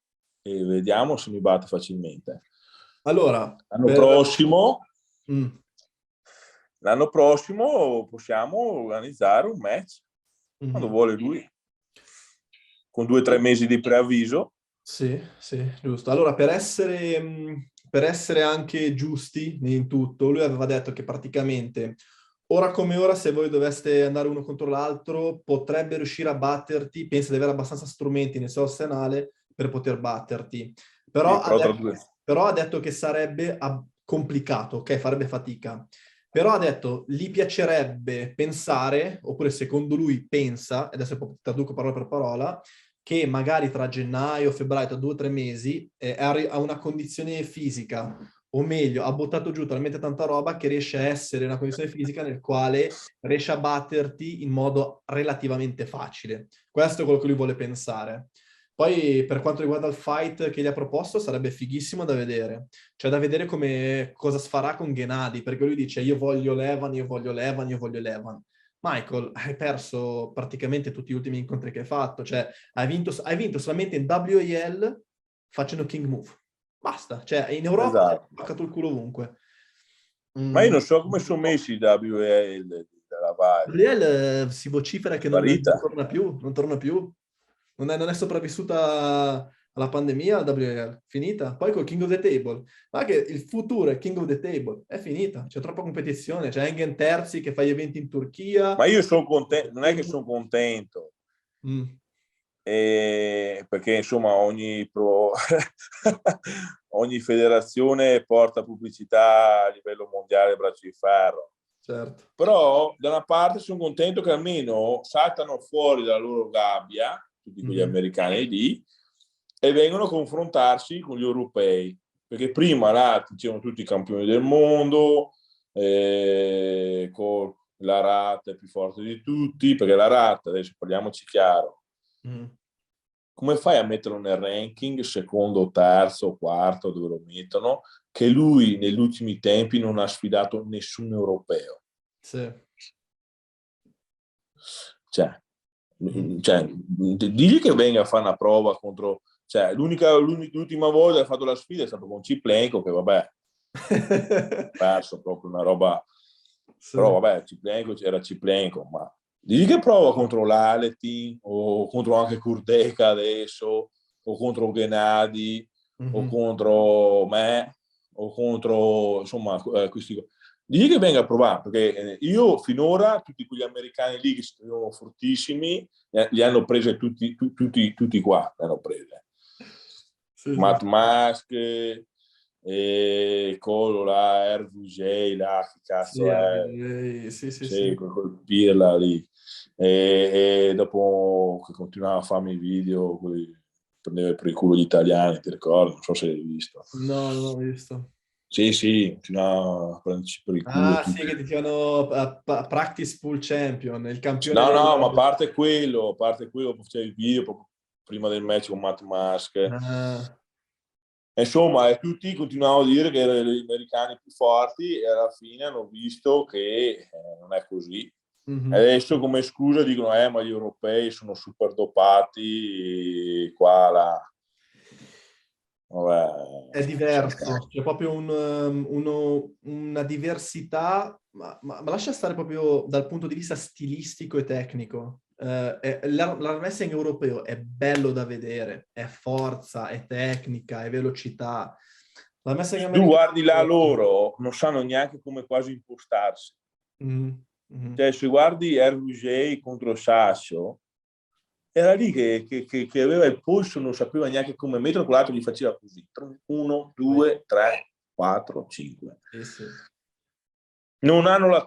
S2: e vediamo se mi batte facilmente.
S1: Allora,
S2: L'anno prossimo
S1: Mm.
S2: L'anno prossimo possiamo organizzare un match quando
S1: Mhm.
S2: vuole lui, con 2 o 3 mesi di preavviso.
S1: Sì, sì, giusto. Allora, per essere anche giusti in tutto, lui aveva detto che praticamente, ora come ora, se voi doveste andare uno contro l'altro, potrebbe riuscire a batterti, pensa di avere abbastanza strumenti nel suo arsenale per poter batterti.
S2: Sì,
S1: Però ha
S2: però tra
S1: detto,
S2: due.
S1: però ha detto che sarebbe complicato, ok? Farebbe fatica. Però ha detto, gli piacerebbe pensare, oppure secondo lui pensa, e adesso traduco parola per parola, che magari tra gennaio e febbraio, tra 2 o 3 mesi, ha una condizione fisica, o meglio, ha buttato giù talmente tanta roba che riesce a essere una condizione fisica nel quale riesce a batterti in modo relativamente facile. Questo è quello che lui vuole pensare. Poi, per quanto riguarda il fight che gli ha proposto, sarebbe fighissimo da vedere. Cioè, da vedere come cosa si farà con Gennady, perché lui dice io voglio Levan, io voglio Levan, io voglio Levan. Michael, hai perso praticamente tutti gli ultimi incontri che hai fatto, cioè hai vinto solamente in WAL facendo King Move. Basta, cioè in Europa hai
S2: Esatto.
S1: spaccato il culo ovunque.
S2: Ma io
S1: Mm.
S2: non so come sono messi i WL della Valle.
S1: WAL si vocifera che non
S2: Sparita.
S1: torna più, non torna più. Non è sopravvissuta alla pandemia, la WL, finita. Poi col King of the Table. Ma che il futuro è King of the Table, è finita. C'è troppa competizione. C'è Engen Terzi che fa gli eventi in Turchia.
S2: Ma io sono contento, non è che sono contento,
S1: Mm,
S2: perché insomma ogni federazione porta pubblicità a livello mondiale braccio di ferro.
S1: certo.
S2: Però da una parte sono contento che almeno saltano fuori dalla loro gabbia, tutti quegli americani lì, e vengono a confrontarsi con gli europei. Perché prima là c'erano tutti i campioni del mondo, con la Rat è più forte di tutti, perché la Rat, adesso parliamoci chiaro,
S1: Mm.
S2: come fai a metterlo nel ranking, secondo, terzo, quarto, dove lo mettono, che lui negli ultimi tempi non ha sfidato nessun europeo?
S1: Sì.
S2: Cioè, digli che venga a fare una prova contro... Cioè, l'ultima volta che ha fatto la sfida è stato con Ciplenko, che vabbè, ha perso proprio una roba...
S1: Sì.
S2: Però vabbè, Ciplenko era Ciplenko, ma digli che prova contro l'Aletin, o contro anche Kurteka adesso, o contro Gennady, o contro me, o contro, insomma, questi... Digli che venga a provare, perché io finora tutti quegli americani lì che si trovano fortissimi, li hanno prese tutti qua, li hanno prese.
S1: Sì, sì.
S2: Matt Mask, e quello là, RVJ, là, che cazzo è,
S1: Sì, sì,
S2: sì,
S1: sì.
S2: quel pirla lì. E dopo che continuava a farmi i video, prendeva per il culo gli italiani, ti ricordi? Non so se l'hai visto.
S1: No, non l'ho visto.
S2: Sì, sì, continuava a prenderci per il culo
S1: Ah, sì,
S2: tutti.
S1: che ti chiamano Practice Pool Champion, il campione
S2: No, no, ma
S1: del...
S2: a parte quello, c'è il video proprio prima del match con Matt Mask.
S1: Ah,
S2: Insomma, e tutti continuavano a dire che erano gli americani più forti e alla fine hanno visto che non è così. E
S1: mhm.
S2: adesso come scusa dicono, ma gli europei sono super dopati, qua, là. Vabbè,
S1: È diverso, c'è proprio una diversità, ma lascia stare proprio dal punto di vista stilistico e tecnico. Wrestling europeo è bello da vedere, è forza, è tecnica, è velocità. La wrestling
S2: tu
S1: americano...
S2: guardi là loro, non sanno neanche come quasi impostarsi.
S1: Mhm, mhm.
S2: Cioè, se guardi RVJ contro Sasso, era lì che aveva il polso, non sapeva neanche come metterlo, con l'altro gli faceva così. 1, 2, 3, 4, 5.
S1: Sì, sì.
S2: Non hanno la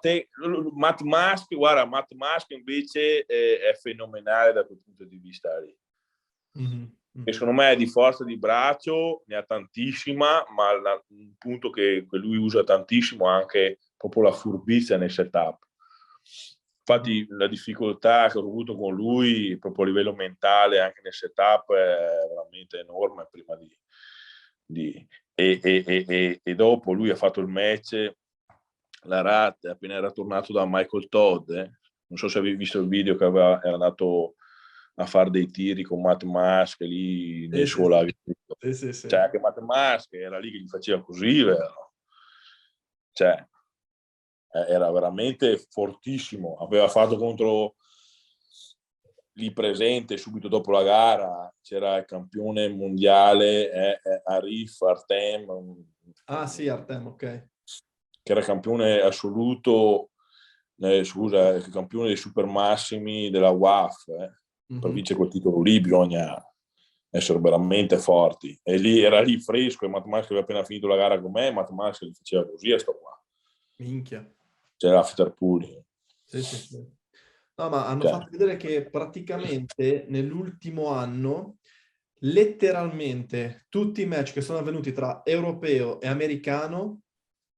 S2: Matt Mask, guarda, Matt Mask invece è fenomenale da quel punto di vista lì.
S1: Mhm,
S2: E
S1: mhm.
S2: secondo me di forza di braccio ne ha tantissima, ma un punto che lui usa tantissimo è anche proprio la furbizia nel setup. Infatti la difficoltà che ho avuto con lui proprio a livello mentale anche nel setup è veramente enorme prima e dopo lui ha fatto il match, la Rat appena era tornato da Michael Todd, non so se avevi visto il video che era andato a fare dei tiri con Matt Mask lì
S1: Sì,
S2: nel
S1: sì,
S2: suo
S1: sì.
S2: lago.
S1: Sì, sì, sì.
S2: Cioè anche Matt Mask era lì che gli faceva così, vero? Cioè era veramente fortissimo, aveva fatto contro lì presente subito dopo la gara, c'era il campione mondiale Arif Artem,
S1: Ah, sì, Artem, ok.
S2: che era campione assoluto, scusa, il campione dei super massimi della WAF. Per
S1: Mhm.
S2: vincere quel titolo lì bisogna essere veramente forti. E lì era lì fresco, e Matematica aveva appena finito la gara con me, Matematica gli faceva così a sto qua.
S1: Minchia.
S2: C'era l'after pooling.
S1: Sì, sì, sì. No, ma hanno
S2: Cioè,
S1: fatto vedere che praticamente nell'ultimo anno, letteralmente, tutti i match che sono avvenuti tra europeo e americano,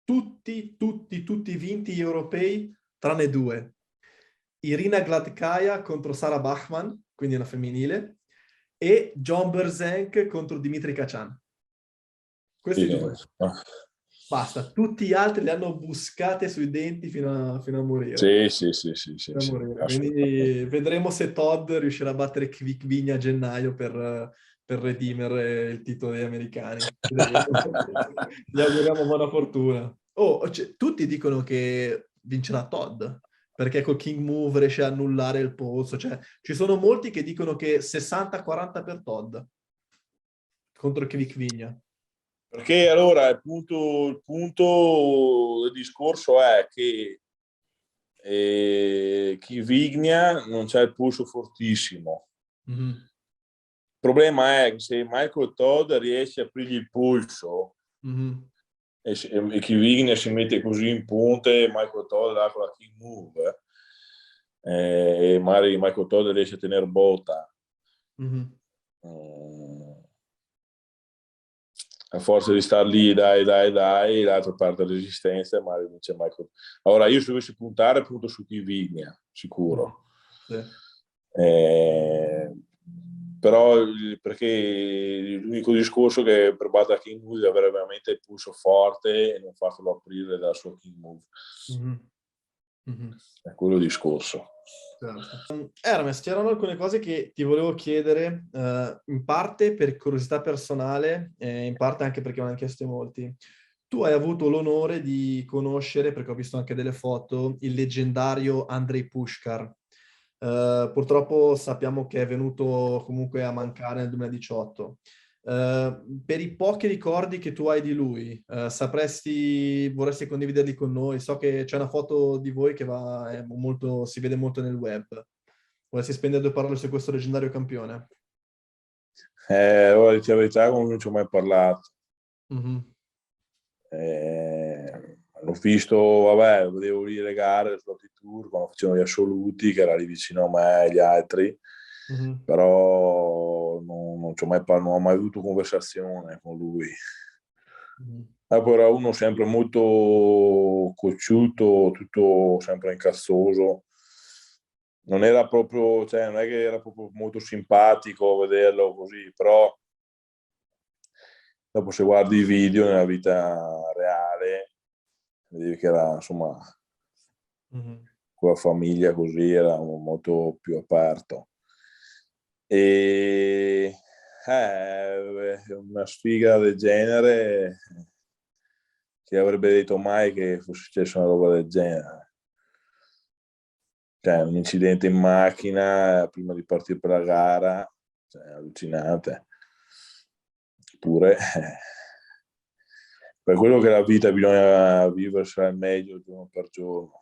S1: tutti vinti gli europei, tranne due. Irina Gladkaya contro Sara Bachman, quindi una femminile, e John Berzenk contro Dimitri Kachan. Questi
S2: sì,
S1: due. Basta, tutti gli altri li hanno buscate sui denti fino a morire.
S2: sì, sì, sì, sì, sì,
S1: Da
S2: sì,
S1: morire.
S2: assolutamente.
S1: Quindi vedremo se Todd riuscirà a battere Quick Vigna a gennaio per redimere il titolo degli americani. Gli auguriamo buona fortuna. Oh, tutti dicono che vincerà Todd, perché col King Move riesce a annullare il polso. Cioè, ci sono molti che dicono che 60-40 per Todd contro Kvik Vigna.
S2: Perché allora il punto del discorso è che chi Vigna non c'è il polso fortissimo.
S1: Mm-hmm.
S2: Il problema è che se Michael Todd riesce a aprirgli il polso
S1: Mm-hmm.
S2: e chi Vigna si mette così in punta, Michael Todd ha con la King Move e magari Michael Todd riesce a tenere botta.
S1: Mm-hmm.
S2: A forza di star lì, dai, l'altra parte della resistenza, ma vince Michael. Allora, io se dovessi puntare, punto su chi Vigna, sicuro.
S1: Sì.
S2: Però perché l'unico discorso che per battere King Move deve avere veramente il pulso forte e non farlo aprire dalla sua King Move.
S1: Mm-hmm. Mm-hmm.
S2: È quello il discorso.
S1: Certo. Hermes, c'erano alcune cose che ti volevo chiedere, in parte per curiosità personale, in parte anche perché me l'hanno chiesto in molti. Tu hai avuto l'onore di conoscere, perché ho visto anche delle foto, il leggendario Andrei Pushkar. Purtroppo sappiamo che è venuto comunque a mancare nel 2018. Per i pochi ricordi che tu hai di lui, vorresti condividerli con noi? So che c'è una foto di voi che si vede molto nel web. Vorresti spendere due parole su questo leggendario campione?
S2: Ora, di la verità, non ci ho mai parlato.
S1: Mm-hmm.
S2: L'ho visto, vabbè, vedevo lì le gare, il Slotty Tour, quando facevano gli assoluti, che era lì vicino a me e gli altri,
S1: Mm-hmm.
S2: però non ho mai avuto conversazione con lui.
S1: Mm-hmm.
S2: Poi era uno sempre molto cocciuto, tutto sempre incazzoso. Non era proprio, cioè, non è che era proprio molto simpatico vederlo così, però dopo se guardi i video nella vita reale, vedi che era, insomma,
S1: Mm-hmm.
S2: con la famiglia così, era molto più aperto. E una sfiga del genere, chi avrebbe detto mai che fosse successa una roba del genere? Cioè, un incidente in macchina prima di partire per la gara, cioè, allucinante. Eppure, per quello che la vita bisogna viversela al meglio giorno per giorno.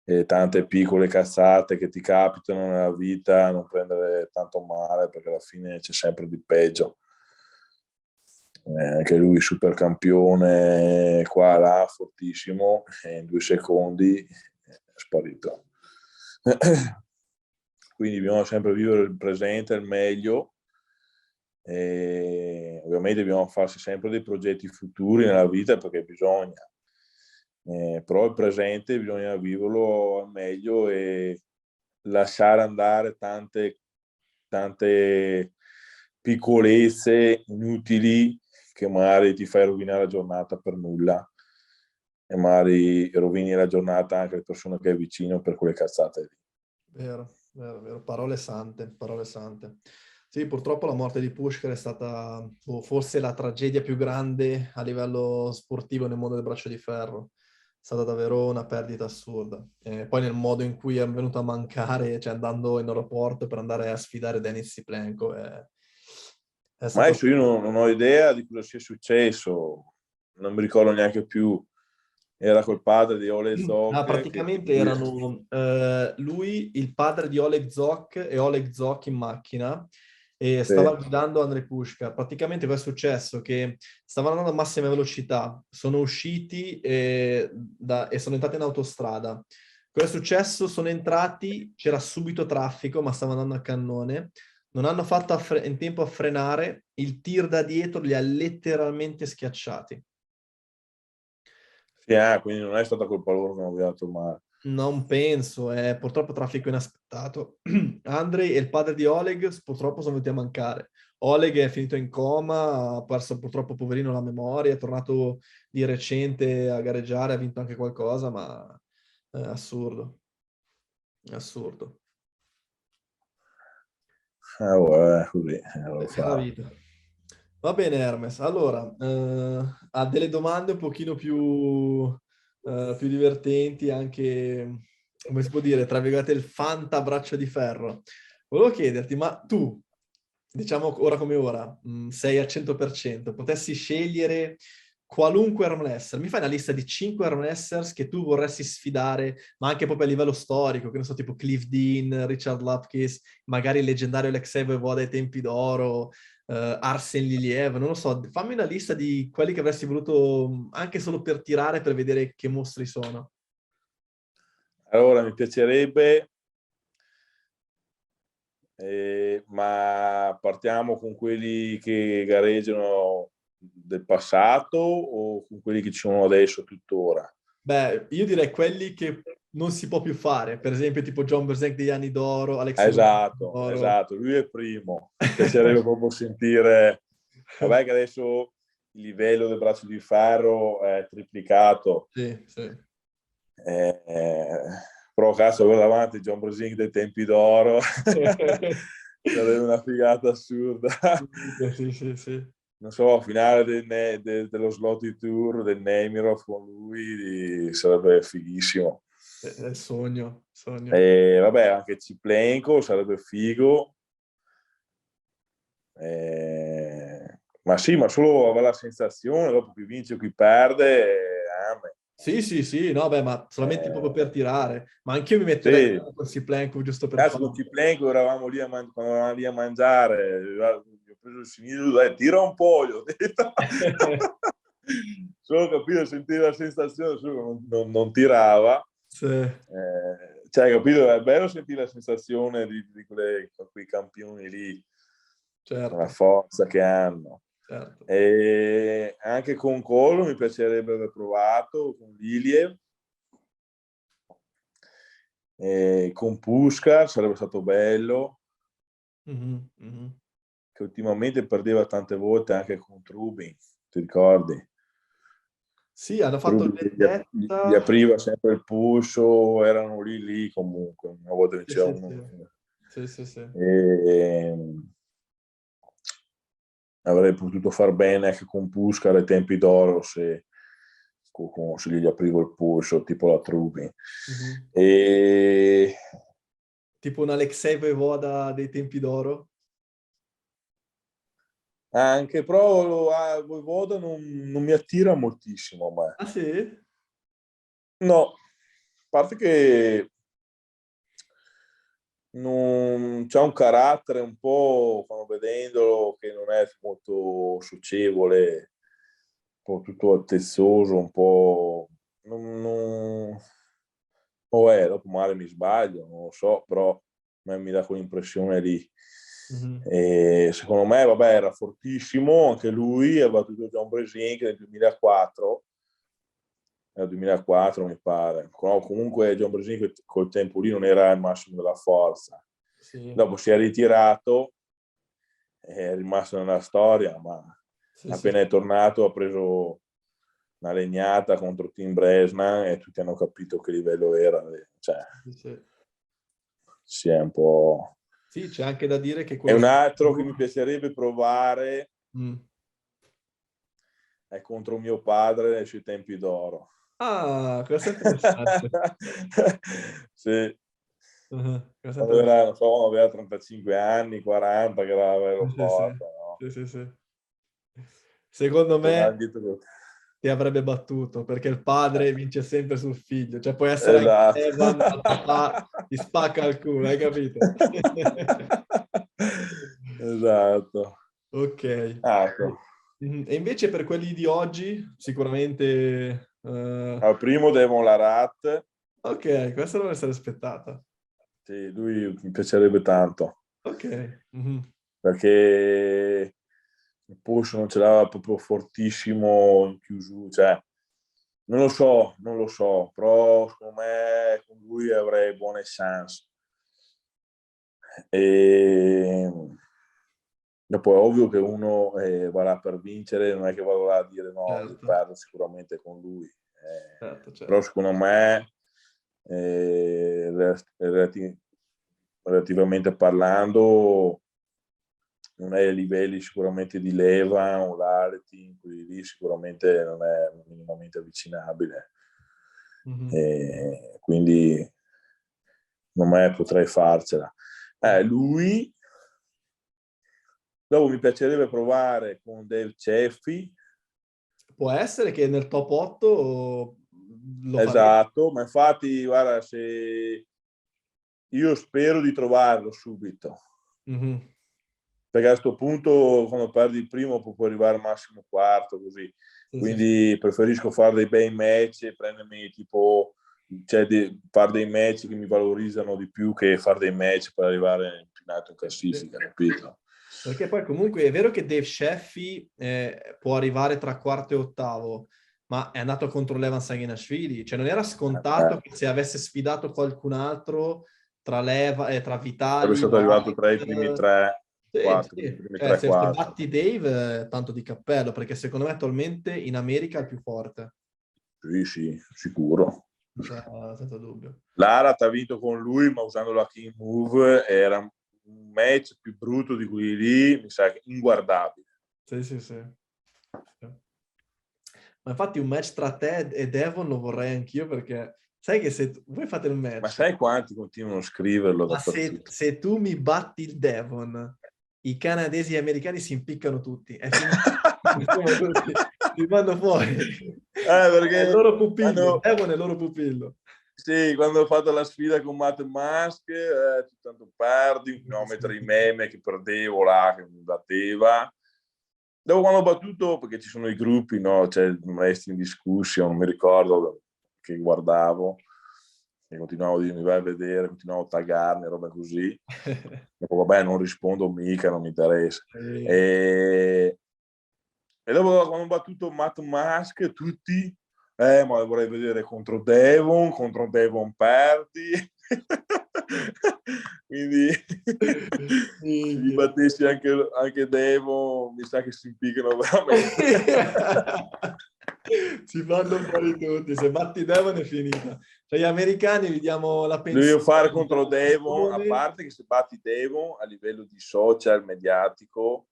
S2: E tante piccole cazzate che ti capitano nella vita, non prendere tanto male perché alla fine c'è sempre di peggio. Anche lui super campione qua là, fortissimo, e in 2 secondi è sparito. Quindi bisogna sempre vivere il presente al meglio e ovviamente dobbiamo farsi sempre dei progetti futuri nella vita perché bisogna, però il presente bisogna viverlo al meglio e lasciare andare tante piccolezze inutili che magari ti fai rovinare la giornata per nulla e magari rovini la giornata anche alle persone che hai vicino per quelle cazzate lì.
S1: Vero, vero, vero. Parole sante, parole sante. Sì, purtroppo la morte di Pushkar è stata forse la tragedia più grande a livello sportivo nel mondo del braccio di ferro. È stata davvero una perdita assurda. E poi nel modo in cui è venuto a mancare, cioè andando in aeroporto per andare a sfidare Denis Siplenko, è
S2: Ma
S1: stato...
S2: adesso io non ho idea di cosa sia successo, non mi ricordo neanche più. Era col padre di Ole
S1: Ah,
S2: Zoc che
S1: praticamente erano lui, il padre di Oleg Zok e Oleg Zok in macchina e
S2: sì,
S1: stava guidando Andrei Pushka. Praticamente cosa è successo? Che stavano andando a massima velocità, sono usciti e sono entrati in autostrada. Cosa è successo? Sono entrati, c'era subito traffico, ma stavano andando a cannone. Non hanno fatto in tempo a frenare, il tir da dietro li ha letteralmente schiacciati.
S2: sì, quindi non è stata colpa loro che non abbiamo dato male.
S1: Non penso, è purtroppo traffico inaspettato. Andrei e il padre di Oleg purtroppo sono venuti a mancare. Oleg è finito in coma, ha perso purtroppo poverino la memoria, è tornato di recente a gareggiare, ha vinto anche qualcosa, ma è assurdo, è assurdo.
S2: Così, lo
S1: È la
S2: fa.
S1: vita. Va bene, Hermes. Allora, ha delle domande un pochino più divertenti, anche come si può dire, tra virgolette, il fanta braccio di ferro. Volevo chiederti, ma tu, diciamo ora come ora, sei al 100%, potessi scegliere qualunque arm wrestler, mi fai una lista di 5 arm wrestlers che tu vorresti sfidare, ma anche proprio a livello storico, che ne so, tipo Cliff Dean, Richard Lapkus, magari il leggendario Alexei Voivode ai tempi d'oro, Arsen Liliev, non lo so, fammi una lista di quelli che avresti voluto anche solo per tirare, per vedere che mostri sono.
S2: Allora, mi piacerebbe, ma partiamo con quelli che gareggiano del passato o con quelli che ci sono adesso tuttora?
S1: Beh, io direi quelli che non si può più fare, per esempio tipo John Brzenk degli anni d'oro, Alex
S2: Esatto,
S1: d'oro.
S2: esatto, lui è primo. Mi piacerebbe proprio sentire, vabbè che adesso il livello del braccio di ferro è triplicato,
S1: Sì, sì.
S2: eh, però cazzo, avere davanti John Brasing dei tempi d'oro sarebbe una figata assurda.
S1: Sì, sì, sì.
S2: Non so, finale dello Slotty Tour del Nemiroff con lui sarebbe fighissimo.
S1: È il sogno, sogno.
S2: E vabbè, anche Ciplenko sarebbe figo. Ma sì, ma solo avere la sensazione, dopo chi vince o chi perde, amen.
S1: Sì, sì, sì, no, beh, ma solamente proprio per
S2: Eh,
S1: tirare. Ma anch'io mi metterei
S2: sì,
S1: con Siplenko giusto per
S2: cazzo con
S1: fare.
S2: Ciplenko eravamo lì quando eravamo lì a mangiare, gli ho preso il sinistro, dai, tira un po', gli ho detto. Solo capito, sentivo la sensazione, solo che non tirava.
S1: Sì,
S2: Cioè, capito, è bello sentire la sensazione di quei campioni lì, la
S1: certo,
S2: forza che hanno.
S1: certo.
S2: E anche con Colo mi piacerebbe aver provato, con Liliev, e con Puskar sarebbe stato bello,
S1: Mhm, mhm.
S2: che ultimamente perdeva tante volte anche con Trubin, ti ricordi?
S1: Sì, hanno fatto il
S2: Trubin gli
S1: vendetta.
S2: apriva sempre il pusho, erano lì comunque, una volta
S1: Sì,
S2: vinceva
S1: sì,
S2: uno.
S1: sì. Sì, sì, sì.
S2: E avrei potuto far bene anche con Puskar ai tempi d'oro se gli aprivo il pusho, tipo la Trubin.
S1: Mhm.
S2: E
S1: Tipo un Alexei Voivoda dei tempi d'oro.
S2: anche però Voivoda non mi attira moltissimo a me.
S1: Ah sì?
S2: No, a parte che non, c'ha un carattere un po', quando vedendolo, che non è molto socievole, un po' tutto altezzoso, un po'. O è, dopo male mi sbaglio, non lo so, però a me mi dà quell'impressione lì.
S1: Mhm.
S2: E secondo me, vabbè, era fortissimo, anche lui ha battuto John Brasink nel 2004, nel 2004 mi pare. No, comunque John Brasink col tempo lì non era il massimo della forza.
S1: Sì,
S2: Dopo si è ritirato, è rimasto nella storia, ma
S1: sì, sì,
S2: appena è tornato ha preso una legnata contro Team Bresnan e tutti hanno capito che livello era. Cioè,
S1: sì, sì.
S2: si è un po'.
S1: Sì, c'è anche da dire che
S2: E
S1: quello
S2: un altro che mi
S1: successivo.
S2: piacerebbe provare
S1: Mm.
S2: è contro mio padre nei suoi tempi d'oro.
S1: Ah, questo è interessante.
S2: Sì,
S1: Questo è
S2: quando
S1: interessante.
S2: era, non so, quando aveva 35 anni, 40, che era bello
S1: Sì, sì,
S2: forte, no?
S1: sì, sì, sì. Secondo
S2: Tornare
S1: me
S2: indietro.
S1: ti avrebbe battuto perché il padre vince sempre sul figlio. Cioè, puoi essere anche
S2: Esatto.
S1: Evan, ma il papà ti spacca il culo, hai capito?
S2: Esatto.
S1: Ok.
S2: Ah, ecco.
S1: E invece per quelli di oggi, sicuramente...
S2: Al primo Devon Larat,
S1: ok, questa non essere aspettata.
S2: sì, lui mi piacerebbe tanto,
S1: Ok. Mhm.
S2: perché il push non ce l'aveva proprio fortissimo in chiusura, cioè, non lo so, però secondo me con lui avrei buone chance. E dopo è ovvio che uno va là per vincere, non è che vado là a dire no, io
S1: Certo,
S2: perdo sicuramente con lui.
S1: certo,
S2: Però
S1: certo.
S2: secondo me, relativamente parlando, non è ai livelli sicuramente di Leva o Larity, quelli lì sicuramente non è minimamente avvicinabile.
S1: Mhm.
S2: Quindi secondo me potrei farcela. Lui, dopo mi piacerebbe provare con Dave Ceffi.
S1: Può essere che nel top 8 lo farei.
S2: Esatto, ma infatti, guarda, se io spero di trovarlo subito.
S1: Mm-hmm.
S2: Perché a questo punto, quando perdi il primo, puoi arrivare al massimo quarto, così.
S1: Sì,
S2: Quindi preferisco fare dei bei match e prendermi tipo, cioè fare dei match che mi valorizzano di più che fare dei match per arrivare in alto in classifica, capito?
S1: Perché poi comunque è vero che Dave Sheffi può arrivare tra quarto e ottavo, ma è andato contro Levan Saginashvili, cioè non era scontato che se avesse sfidato qualcun altro tra tra
S2: Sarebbe
S1: Vitali,
S2: stato arrivato tra i primi
S1: White,
S2: tre,
S1: sì,
S2: quattro, i
S1: sì.
S2: primi
S1: Cioè,
S2: tre,
S1: se
S2: quattro.
S1: batti Dave, tanto di cappello, perché secondo me attualmente in America è il più forte,
S2: Sì, sì, sicuro.
S1: senza dubbio.
S2: Lara ha vinto con lui, ma usando la King Move era un match più brutto di quelli lì, mi sa che inguardabile.
S1: Sì, sì, sì. Ma infatti un match tra te e Devon lo vorrei anch'io perché sai che se voi fate il
S2: Ma
S1: match,
S2: sai quanti continuano a scriverlo
S1: ma se,
S2: dappertutto?
S1: se tu mi batti il Devon, i canadesi e gli americani si impiccano tutti. È finito. Siamo tutti. Li mando fuori. È il
S2: Perché
S1: loro pupillo. Il
S2: quando,
S1: Devon è il loro pupillo.
S2: sì, quando ho fatto la sfida con Matt Musk, tu tanto perdi, continuavo a mettere i meme che perdevo là, che mi batteva. Dopo quando ho battuto, perché ci sono i gruppi, no? C'è il wrestling discussion, non mi ricordo che guardavo, e continuavo a dirmi vai a vedere, continuavo a taggarmi, roba così. Dopo, vabbè, non rispondo mica, non mi interessa. E dopo quando ho battuto Matt Musk, tutti, ma vorrei vedere contro Devon perdi. Quindi se gli battessi anche Devon, mi sa che si impiccano veramente.
S1: Si fanno fuori tutti. Se batti Devon è finita. Cioè, gli americani gli diamo la
S2: Lo devo
S1: pensione.
S2: fare contro Devon, a parte che se batti Devon a livello di social, mediatico,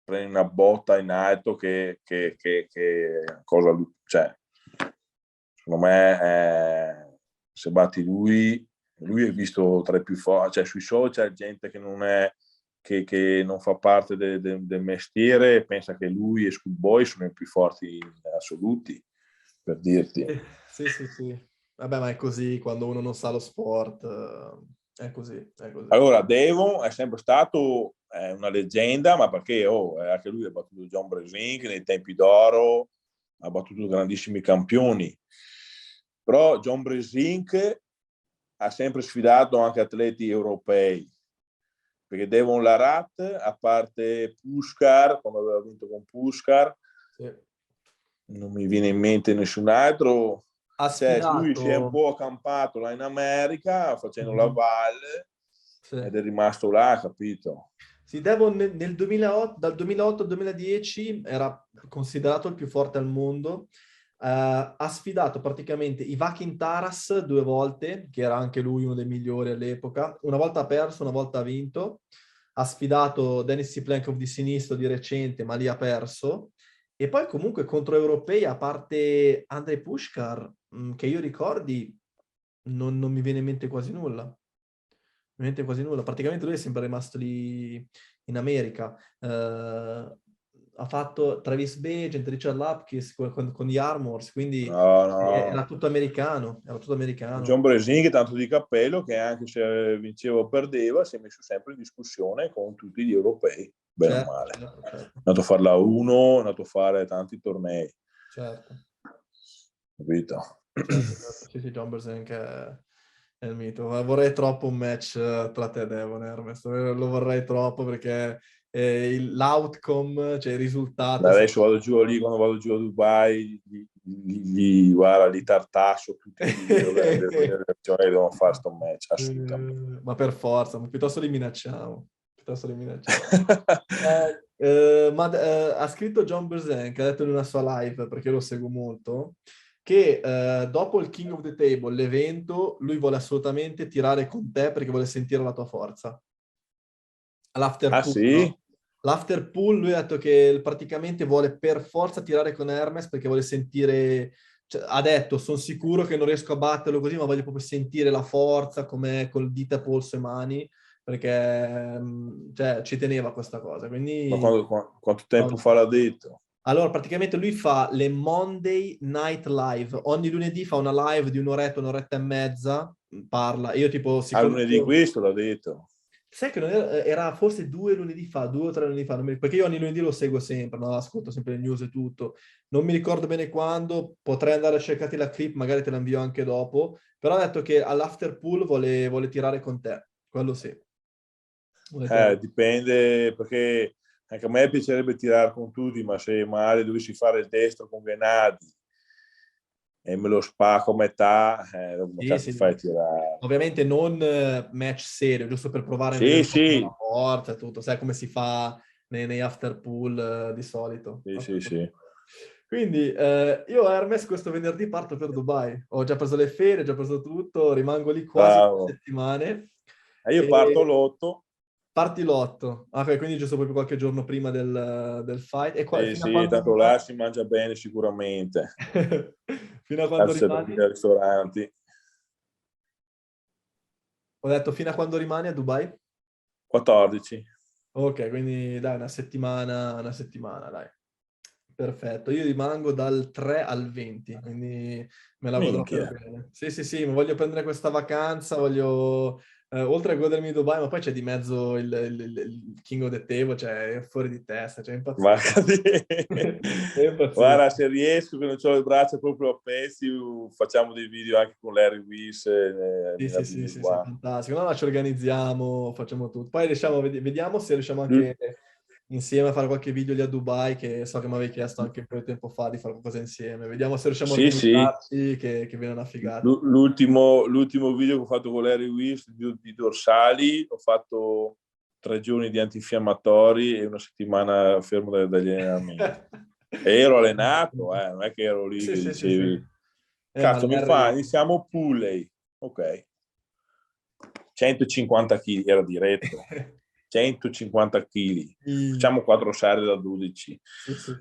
S2: prendi una botta in alto che cosa cioè, secondo me se batti lui è visto tra i più forti, cioè sui social gente che non è che non fa parte del mestiere e pensa che lui e Schoolboy sono i più forti assoluti, per dirti.
S1: Sì, sì, sì. Vabbè, ma è così, quando uno non sa lo sport, è così, è così.
S2: Allora, Devon è sempre stato una leggenda, ma perché anche lui ha battuto John Brasink nei tempi d'oro, ha battuto grandissimi campioni. Però John Brasink ha sempre sfidato anche atleti europei, perché Devon Larratt, a parte Puskar, quando aveva vinto con Puskar,
S1: Sì.
S2: non mi viene in mente nessun altro.
S1: Ha
S2: Cioè, lui si è un
S1: sfidato...
S2: po' accampato là in America facendo la
S1: Mhm.
S2: valle
S1: Sì.
S2: ed è rimasto là, capito?
S1: Sì, Devon nel 2008, dal 2008 al 2010 era considerato il più forte al mondo. Ha sfidato praticamente Ivakin Taras 2 volte, che era anche lui uno dei migliori all'epoca. Una volta ha perso, una volta ha vinto. Ha sfidato Denis Siplankov di sinistro di recente, ma lì ha perso. E poi comunque contro europei, a parte Andrei Pushkar, che io ricordi, non mi viene in mente quasi nulla. Veramente quasi nulla. Praticamente lui è sempre rimasto lì in America. Ha fatto Travis Bagent, Richard Lapkis con gli Armors, quindi
S2: No,
S1: era
S2: no.
S1: tutto americano. Era tutto americano.
S2: John Brasing, tanto di cappello, che anche se vinceva o perdeva, si è messo sempre in discussione con tutti gli europei, bene o
S1: Certo,
S2: male.
S1: certo, certo.
S2: È andato a fare la 1, è andato a fare tanti tornei.
S1: Certo,
S2: Capito?
S1: certo, certo. Sì, sì, John Bersenk è il mito. Ma vorrei troppo un match tra te e Devon, Ernest. Lo vorrei troppo perché l'outcome, cioè il risultato...
S2: Adesso vado giù lì, quando vado giù a Dubai, guarda, li tartasso tutti quelli lì, devono fare sto match, assolutamente.
S1: Ma per forza, ma piuttosto li minacciamo. Piuttosto li minacciamo. Ha scritto John Bersenk, ha detto in una sua live, perché io lo seguo molto, che dopo il King of the Table, l'evento, lui vuole assolutamente tirare con te perché vuole sentire la tua forza. L'after
S2: Ah
S1: pool, no?
S2: sì?
S1: L'after pool, lui ha detto che praticamente vuole per forza tirare con Hermes perché vuole sentire, ha detto, sono sicuro che non riesco a batterlo così, ma voglio proprio sentire la forza, come col dita, polso e mani, perché cioè, ci teneva a questa cosa.
S2: Ma
S1: Quindi,
S2: quanto tempo fa l'ha detto?
S1: allora, praticamente lui fa le Monday Night Live. Ogni lunedì fa una live di un'oretta e mezza, parla. Io tipo,
S2: Ah,
S1: siccome...
S2: lunedì questo l'ha detto.
S1: Sai che non era forse 2 lunedì fa, 2 o 3 lunedì fa, perché io ogni lunedì lo seguo sempre, no? Ascolto sempre le news e tutto. Non mi ricordo bene quando, potrei andare a cercarti la clip, magari te la invio anche dopo, però ha detto che all'after pool vuole tirare con te, quello sì. Vuole tirare.
S2: Dipende, perché anche a me piacerebbe tirare con tutti, ma se magari dovessi fare il destro con Gennady e me lo spacco a metà, come
S1: Sì,
S2: cazzo
S1: sì.
S2: fai a tirare?
S1: Ovviamente non match serio, giusto per provare a vedere
S2: Sì,
S1: un po' come
S2: sì,
S1: la forza e tutto, sai come si fa nei after pool di solito.
S2: sì, sì,
S1: After pool.
S2: sì.
S1: Quindi io Hermes questo venerdì parto per Dubai. Ho già preso le ferie, ho già preso tutto, rimango lì quasi 2
S2: Bravo.
S1: settimane
S2: E io parto
S1: e
S2: l'8.
S1: parti l'8. Ah, ok, quindi giusto proprio qualche giorno prima del fight. E
S2: Sì,
S1: fino a
S2: sì,
S1: quando
S2: tanto
S1: rimani?
S2: là si mangia bene sicuramente.
S1: Fino a quando
S2: Cazzo c'è da
S1: rimani?
S2: finire ai ristoranti.
S1: Ho detto fino a quando rimani a Dubai?
S2: 14.
S1: Ok, quindi dai, una settimana, dai. Perfetto, io rimango dal 3 al 20, quindi me la godrò per
S2: Minchia.
S1: bene. Sì, sì, sì, mi voglio prendere questa vacanza, voglio, oltre a godermi Dubai, ma poi c'è di mezzo il King of the Table, cioè è fuori di testa, cioè è impazzito.
S2: Vacca di-
S1: È impazzito.
S2: Guarda, se riesco che non ho le braccia proprio a pezzi, facciamo dei video anche con Larry Wills
S1: Sì,
S2: nella
S1: sì, sì, sì, sì,
S2: qua.
S1: fantastico. No, no, ci organizziamo, facciamo tutto. Poi riusciamo, vediamo se riusciamo
S2: L'ul-
S1: anche insieme a fare qualche video lì a Dubai, che so che mi avevi chiesto anche un po' di tempo fa di fare qualcosa insieme. Vediamo se riusciamo a
S2: Sì, sì.
S1: organizzarci, che viene una figata.
S2: L'ultimo video che ho fatto con Larry Wills di dorsali, ho fatto 3 giorni di antinfiammatori e una settimana fermo dagli allenamenti. E ero allenato, non è che ero lì
S1: Sì,
S2: che
S1: sì, sì, sì.
S2: dicevi,
S1: Ma
S2: cazzo mi fa,
S1: Larry...
S2: iniziamo pulley, ok, 150 kg, era diretto, 150 kg,
S1: Sì,
S2: facciamo 4 serie da 12.
S1: sì, sì, sì.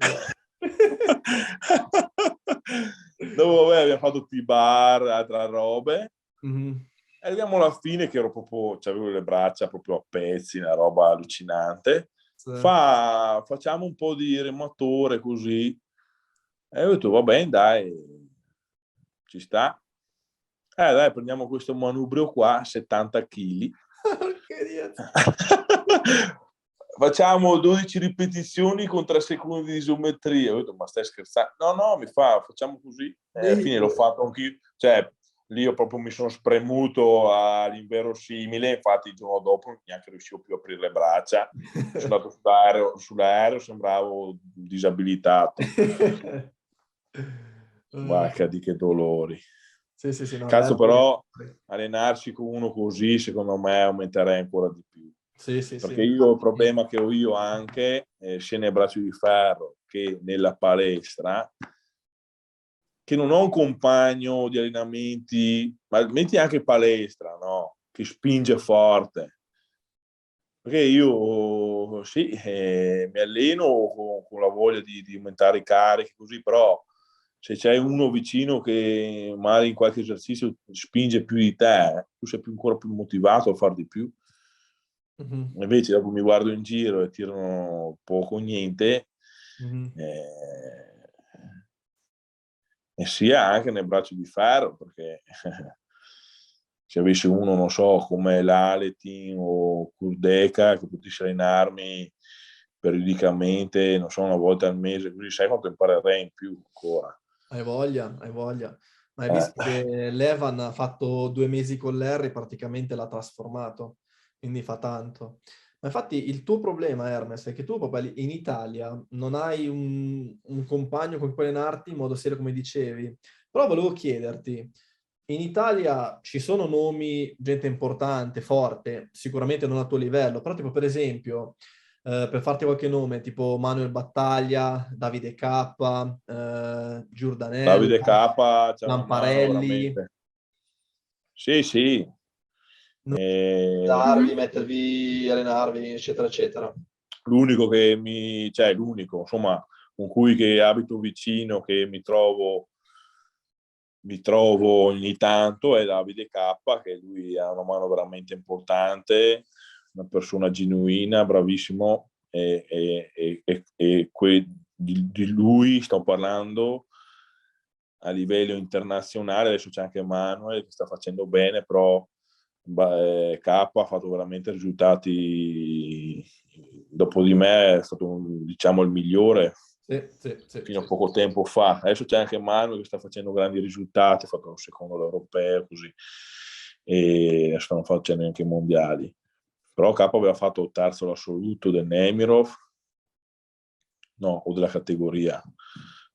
S2: Dopo vabbè, abbiamo fatto T-bar, altre robe,
S1: Mhm.
S2: e arriviamo alla fine che ero proprio, avevo le braccia proprio a pezzi, una roba allucinante.
S1: Sì.
S2: Facciamo un po' di rematore così. E ho detto, va bene, dai, ci sta. Dai, prendiamo questo manubrio qua, 70 kg.
S1: Porcheria.
S2: Facciamo 12 ripetizioni con 3 secondi di isometria. Ho detto, ma stai scherzando? No, no, mi fa, facciamo così. Alla fine l'ho fatto anch'io. Cioè, lì io proprio mi sono spremuto all'inverosimile, infatti il giorno dopo neanche riuscivo più a aprire le braccia. Sono andato sull'aereo sembravo disabilitato. Vacca di che dolori.
S1: Sì, sì, sì, no,
S2: Cazzo,
S1: Larry...
S2: però allenarsi con uno così, secondo me, aumenterei ancora di più.
S1: Sì, sì, sì,
S2: Perché io il
S1: infatti...
S2: problema che ho io anche, sia nel braccio di ferro che nella palestra, che non ho un compagno di allenamenti, ma metti anche palestra, no? Che spinge forte. Perché io sì, mi alleno con la voglia di aumentare i carichi, così, però se c'è uno vicino che magari in qualche esercizio spinge più di te, tu sei ancora più motivato a fare di più.
S1: Mhm,
S2: Invece dopo mi guardo in giro e tirano poco o niente,
S1: mhm.
S2: eh, e sia anche nel braccio di ferro, perché se avessi uno, non so, come l'Aletin o Kurdeka, che potesse allenarmi periodicamente, non so, una volta al mese, così sai quanto imparerei in più ancora.
S1: Hai voglia, hai voglia. Ma hai
S2: Eh,
S1: visto che l'Evan ha fatto 2 mesi con Larry, praticamente l'ha trasformato, quindi fa tanto. Ma infatti il tuo problema, Hermes, è che tu proprio in Italia non hai un compagno con cui allenarti in modo serio, come dicevi. Però volevo chiederti, in Italia ci sono nomi, gente importante, forte, sicuramente non a tuo livello, però tipo per esempio, per farti qualche nome, tipo Manuel Battaglia, Davide K, Giordanella,
S2: Davide K c'è una mano
S1: Lamparelli,
S2: veramente. Sì, sì.
S1: non
S2: Eh,
S1: darvi, mettervi, allenarvi, eccetera, eccetera.
S2: l'unico che cioè l'unico, insomma, con cui che abito vicino, che mi trovo mi trovo ogni tanto è Davide K, che lui ha una mano veramente importante, una persona genuina, bravissimo, di lui sto parlando a livello internazionale. Adesso c'è anche Manuel che sta facendo bene, però K ha fatto veramente risultati, dopo di me è stato diciamo il migliore fino a poco tempo fa. Adesso c'è anche Manuel che sta facendo grandi risultati, ha fatto un secondo all'europeo così, e stanno facendo anche i mondiali. Però K aveva fatto il terzo all'assoluto del Nemiroff, no, o della categoria.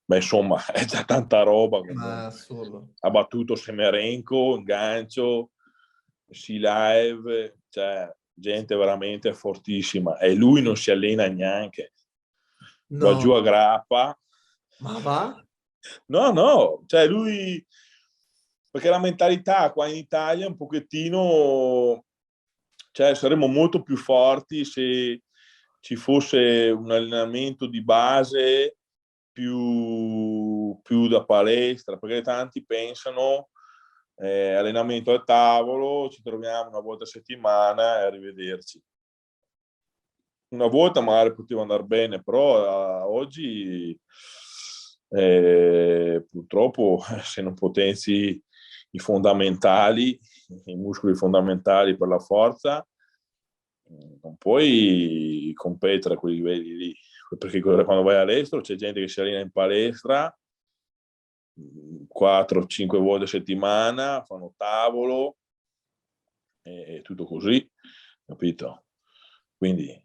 S2: Beh, insomma, è già tanta roba.
S1: Ma assurdo.
S2: Ha battuto Semerenko, Gancio, Silaev, cioè gente veramente fortissima. E lui non si allena neanche.
S1: No.
S2: Va giù a grappa.
S1: Ma va?
S2: No, cioè lui... Perché la mentalità qua in Italia è un pochettino... Cioè saremmo molto più forti se ci fosse un allenamento di base più da palestra, perché tanti pensano allenamento al tavolo, ci troviamo una volta a settimana e arrivederci. Una volta magari poteva andare bene, però oggi purtroppo se non potenzi i fondamentali, i muscoli fondamentali per la forza, non puoi competere a quei livelli lì, perché quando vai all'estero c'è gente che si allena in palestra 4-5 volte a settimana, fanno tavolo e tutto così, capito? Quindi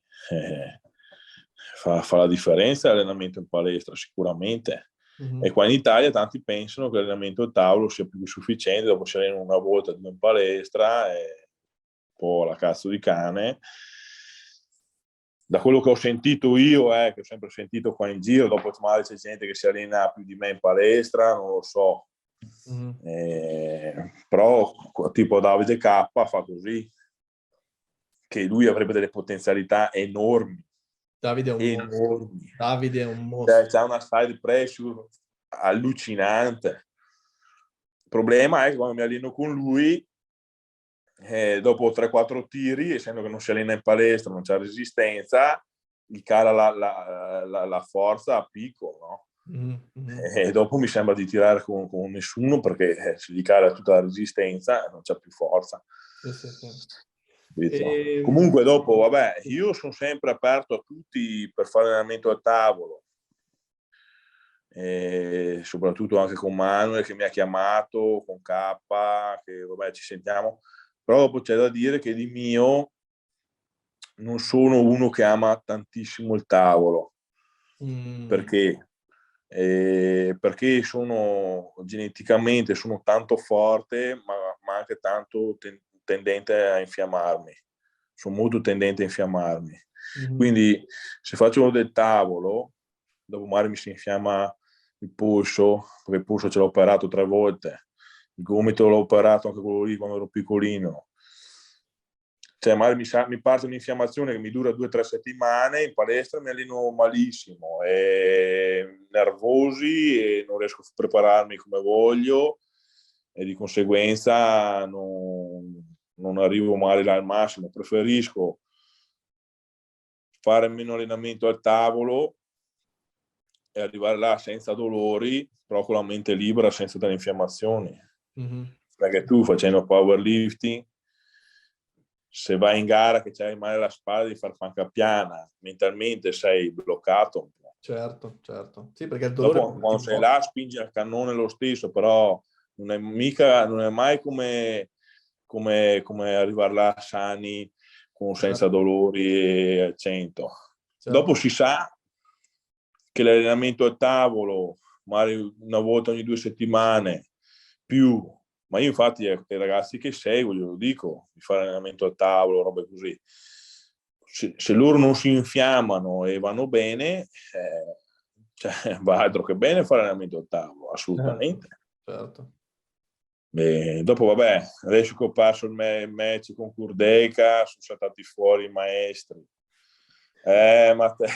S2: fa la differenza l'allenamento in palestra sicuramente. Mm-hmm. E qua in Italia tanti pensano che l'allenamento al tavolo sia più che sufficiente, dopo si allenano una volta in palestra e un po' la cazzo di cane. Da quello che ho sentito io, che ho sempre sentito qua in giro, dopo magari c'è gente che si allena più di me in palestra, non lo so. Mm-hmm. Però tipo Davide K fa così, che lui avrebbe delle potenzialità enormi.
S1: Davide è un mostro. Davide è un mostro.
S2: Cioè, c'ha una side pressure allucinante. Il problema è che quando mi alleno con lui, dopo 3-4 tiri, essendo che non si allena in palestra, non c'è resistenza, gli cala la forza a picco, no? Mm-hmm. E dopo mi sembra di tirare con nessuno, perché se gli cala tutta la resistenza non c'è più forza. Sì. Comunque dopo, vabbè, io sono sempre aperto a tutti per fare allenamento al tavolo, e soprattutto anche con Manuel che mi ha chiamato, con K, che vabbè ci sentiamo, però dopo c'è da dire che di mio non sono uno che ama tantissimo il tavolo, perché sono geneticamente sono tanto forte, ma anche tanto tendente a infiammarmi, sono molto tendente a infiammarmi. Quindi se faccio del tavolo, dopo magari mi si infiamma il polso, perché il polso ce l'ho operato 3 volte, il gomito l'ho operato anche quello lì quando ero piccolino. Cioè magari mi parte un'infiammazione che mi dura 2-3 settimane, in palestra mi alleno malissimo, e nervosi e non riesco a prepararmi come voglio e di conseguenza non arrivo magari là al massimo. Preferisco fare meno allenamento al tavolo e arrivare là senza dolori, però con la mente libera, senza delle infiammazioni. Mm-hmm. Perché tu facendo powerlifting, se vai in gara che c'hai male alla spalla di far panca piana, mentalmente sei bloccato un po'.
S1: Certo. Sì, perché il dolore...
S2: Dopo, quando sei là, spingi al cannone lo stesso, però non è mai come arrivare là sani, senza dolori al 100. Certo. Dopo si sa che l'allenamento al tavolo, magari una volta ogni 2 settimane, più... Ma io infatti ai ragazzi che seguo glielo dico, di fare allenamento al tavolo, robe così. Se loro non si infiammano e vanno bene, va altro che bene fare allenamento al tavolo, assolutamente.
S1: Certo.
S2: Dopo vabbè, adesso che ho perso il match con Kurdeka, sono saltati fuori i maestri. Ma te...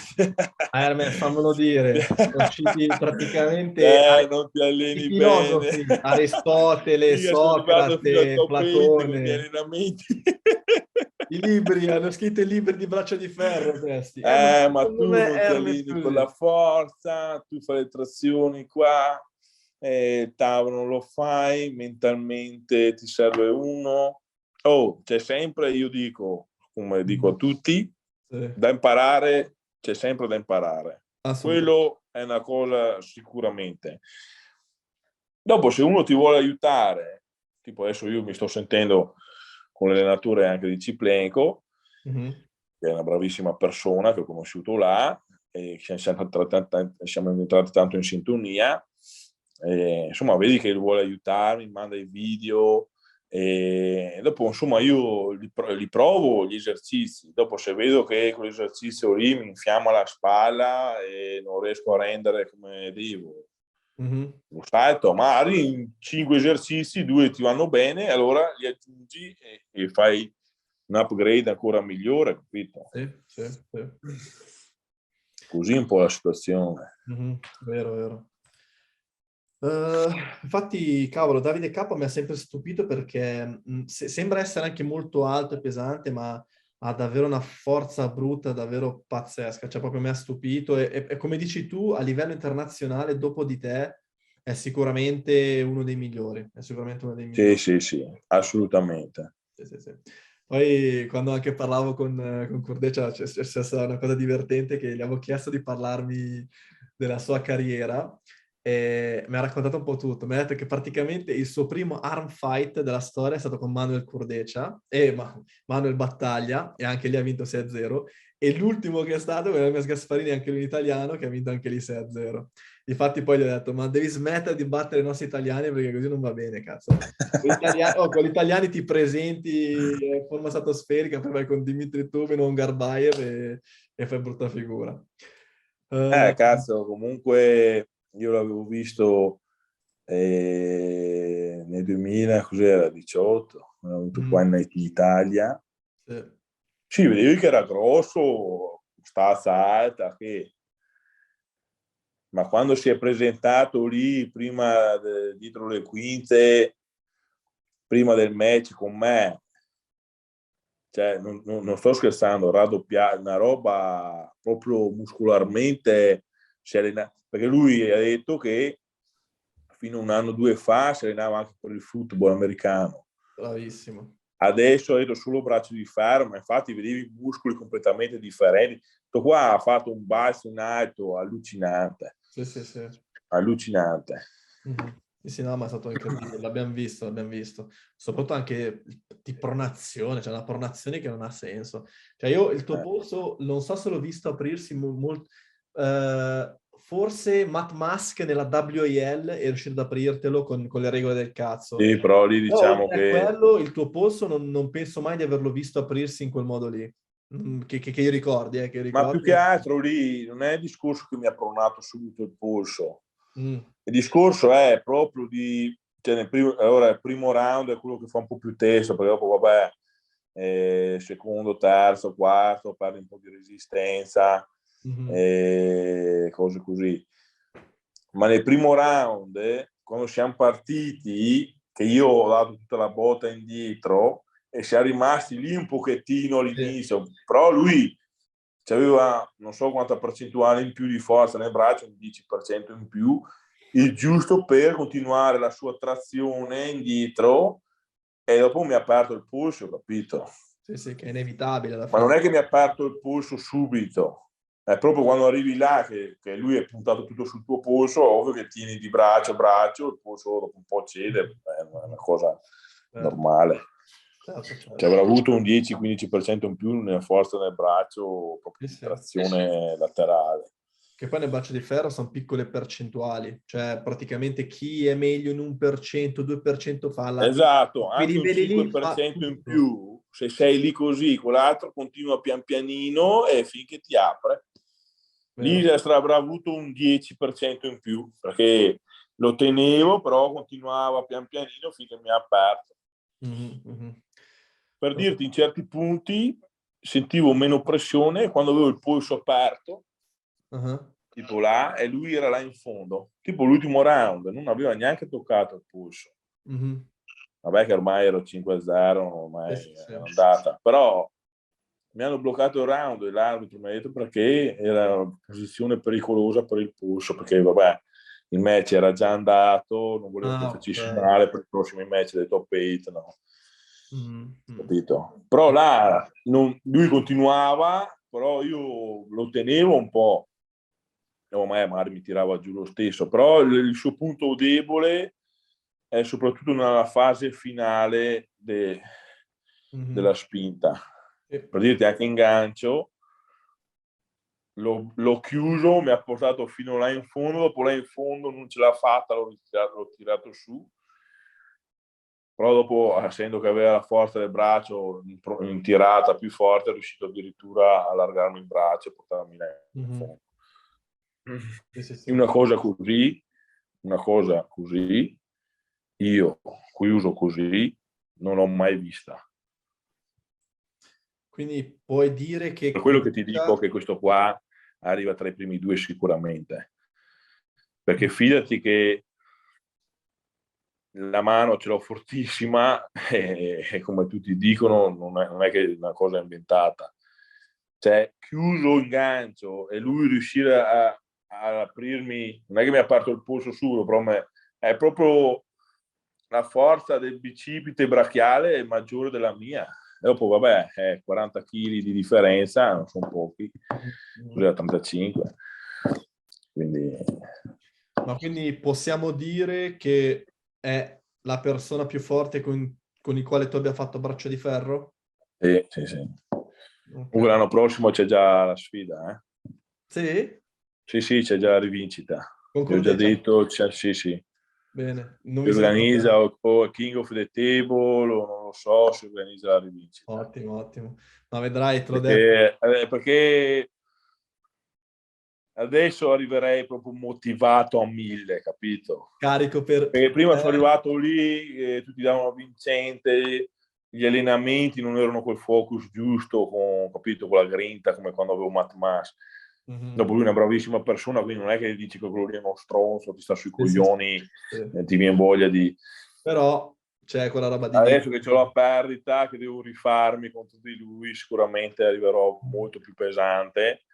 S1: Hermes, fammelo dire, sono usciti praticamente
S2: non ti
S1: i
S2: alleni bene.
S1: filosofi, Aristotele,
S2: Io sono arrivato fino al
S1: Socrate,
S2: top 20 con i miei
S1: Platone,
S2: allenamenti.
S1: i libri, hanno scritto i libri di braccia di ferro questi. Ma
S2: Ma
S1: secondo
S2: tu
S1: me
S2: non ti
S1: Hermes
S2: alleni con
S1: così.
S2: la forza, tu fai le trazioni qua, il tavolo non lo fai, mentalmente ti serve uno. Oh, c'è sempre, io dico, come dico a tutti,
S1: Sì,
S2: da imparare, c'è sempre da imparare.
S1: assolutamente.
S2: Quello è una cosa sicuramente. Dopo, se uno ti vuole aiutare, tipo adesso io mi sto sentendo con l'allenatore anche di Ciplenco,
S1: Mhm.
S2: che è una bravissima persona che ho conosciuto là, e siamo entrati tanto in sintonia. Insomma, vedi che vuole aiutarmi, manda i video, e dopo insomma io li provo gli esercizi. Dopo, se vedo che quell'esercizio lì mi infiamma la spalla e non riesco a rendere come devo,
S1: Mhm.
S2: lo salto, magari in 5 esercizi 2 ti vanno bene, allora li aggiungi e fai un upgrade ancora migliore, capito?
S1: Sì, sì, sì.
S2: Così un po' la situazione.
S1: Mhm. Vero, vero. Eh, infatti, cavolo, Davide Capo mi ha sempre stupito perché sembra essere anche molto alto e pesante, ma ha davvero una forza bruta, davvero pazzesca. Cioè, proprio mi ha stupito. E come dici tu, a livello internazionale, dopo di te, è sicuramente uno dei migliori. È sicuramente uno dei
S2: Sì,
S1: migliori.
S2: sì, sì, assolutamente.
S1: Sì, sì, sì. Poi quando anche parlavo con Cordecia c'è stata una cosa divertente che gli avevo chiesto di parlarmi della sua carriera e mi ha raccontato un po' tutto. Mi ha detto che praticamente il suo primo arm fight della storia è stato con Manuel Cordecia e Manuel Battaglia e anche lì ha vinto 6-0 e l'ultimo che è stato con Hermes Gasparini, anche lui in italiano, che ha vinto anche lì 6-0. Difatti poi gli ho detto ma devi smettere di battere i nostri italiani perché così non va bene, cazzo. Con gli italiani ti presenti in forma stratosferica, poi vai con Dimitri Tubin o un Garbayev e fai brutta figura. Uh,
S2: Cazzo, comunque io l'avevo visto nel 2000, cos'era, 18, è venuto qua
S1: mm,
S2: in Italia.
S1: sì,
S2: Sì, vedevi che era grosso, stazza alta, che... ma quando si è presentato lì, prima dietro le quinte, prima del match con me, cioè, non sto scherzando, raddoppiare una roba proprio muscolarmente, perché lui ha detto che fino a un anno o due fa si allenava anche per il football americano.
S1: bravissimo.
S2: Adesso ha detto solo braccio di ferro, ma infatti vedevi i muscoli completamente differenti. Questo qua ha fatto un balzo in alto allucinante,
S1: Sì, sì, sì.
S2: allucinante.
S1: Mhm. Sì, sì, no, ma è stato incredibile, l'abbiamo visto, l'abbiamo visto. Soprattutto anche di pronazione, cioè una pronazione che non ha senso. Cioè io il tuo
S2: Eh.
S1: polso, non so se l'ho visto aprirsi forse Matt Musk nella WIL è riuscito ad aprirtelo con le regole del cazzo.
S2: Sì, però lì
S1: Però
S2: diciamo
S1: oltre a
S2: che...
S1: quello, il tuo polso non penso mai di averlo visto aprirsi in quel modo lì. Che io ricordi, che io
S2: Ma più
S1: ricordi.
S2: che altro lì non è il discorso che mi ha pronato subito il polso.
S1: Mm,
S2: Il discorso è proprio di... Cioè allora il primo round è quello che fa un po' più testo, perché dopo, vabbè, secondo, terzo, quarto, perdi un po' di resistenza,
S1: mhm.
S2: cose così. Ma nel primo round, quando siamo partiti, che io ho dato tutta la botta indietro e siamo rimasti lì un pochettino
S1: Sì.
S2: all'inizio, però lui aveva non so quanta percentuale in più di forza nel braccio, un 10% in più, il giusto per continuare la sua trazione indietro e dopo mi ha aperto il polso, capito?
S1: Sì, sì, che è inevitabile alla
S2: Ma non
S1: fine.
S2: è che mi ha aperto il polso subito, è proprio quando arrivi là che lui è puntato tutto sul tuo polso, ovvio che tieni di braccio a braccio, il polso dopo un po' cede, è una cosa
S1: Certo,
S2: normale.
S1: certo,
S2: Ci
S1: certo.
S2: avrà avuto un 10-15% in più nella forza del braccio,
S1: Sì,
S2: proprio di
S1: sì.
S2: trazione laterale.
S1: Che poi nel braccio di ferro sono piccole percentuali, cioè praticamente chi è meglio in 1%, 2% fa
S2: Esatto,
S1: quei
S2: anche un
S1: livelli lì fa
S2: 5% in
S1: tutto.
S2: più, se sei lì così, quell'altro continua pian pianino e finché ti apre. Lì
S1: Vero?
S2: avrà avuto un 10% in più, perché lo tenevo, però continuava pian pianino finché mi ha aperto.
S1: Mhm, mhm.
S2: Per dirti, in certi punti sentivo meno pressione quando avevo il polso aperto, tipo là, e lui era là in fondo, tipo l'ultimo round, non aveva neanche toccato il polso. Vabbè che ormai ero 5-0, ormai era andata, però mi hanno bloccato il round e l'arbitro mi ha detto perché era una posizione pericolosa per il polso, perché vabbè, il match era già andato, non volevo che facessi male per i prossimi match dei top 8, no. Capito? Però là lui continuava, però io lo tenevo un po', magari mi tirava giù lo stesso, però il suo punto debole è soprattutto nella fase finale della spinta. Per dirti, anche in gancio l'ho chiuso, mi ha portato fino là in fondo, dopo là in fondo non ce l'ha fatta, l'ho tirato su, però dopo, essendo che aveva la forza del braccio in tirata più forte, è riuscito addirittura a allargarmi il braccio e portarmi là in fondo. Una cosa così, io chiuso così, non l'ho mai vista.
S1: Quindi puoi dire che...
S2: Per quello che ti dico che questo qua arriva tra i primi due sicuramente. Perché fidati che la mano ce l'ho fortissima e come tutti dicono non è che è una cosa inventata. Cioè, chiuso in gancio e lui riuscire a aprirmi, non è che mi ha aperto il polso subito, però è proprio la forza del bicipite brachiale è maggiore della mia. E dopo, vabbè, 40 kg di differenza, non sono pochi, cos'era 35. Quindi...
S1: Ma quindi possiamo dire che è la persona più forte con il quale tu abbia fatto braccio di ferro?
S2: Sì. Comunque l'anno prossimo c'è già la sfida, eh?
S1: Sì?
S2: Sì, c'è già la rivincita.
S1: Con
S2: Vi ho già
S1: Corteccia?
S2: detto, sì.
S1: Bene, non
S2: Si
S1: mi sono
S2: organizza
S1: informato.
S2: o King of the Table o non lo so, si organizza la rivincita.
S1: Ottimo. Ma vedrai, te l'ho detto.
S2: Perché adesso arriverei proprio motivato a 1000, capito?
S1: Carico per...
S2: Perché prima sono arrivato lì, tutti davano vincente, gli allenamenti non erano col focus giusto, capito, con la grinta, come quando avevo Matt Mas. Dopo lui è una bravissima persona, quindi non è che dici che quello lì è uno stronzo, ti sta sui coglioni, ti viene voglia di...
S1: Però c'è quella roba di...
S2: Adesso che ho la perdita, che devo rifarmi contro di lui, sicuramente arriverò molto più pesante,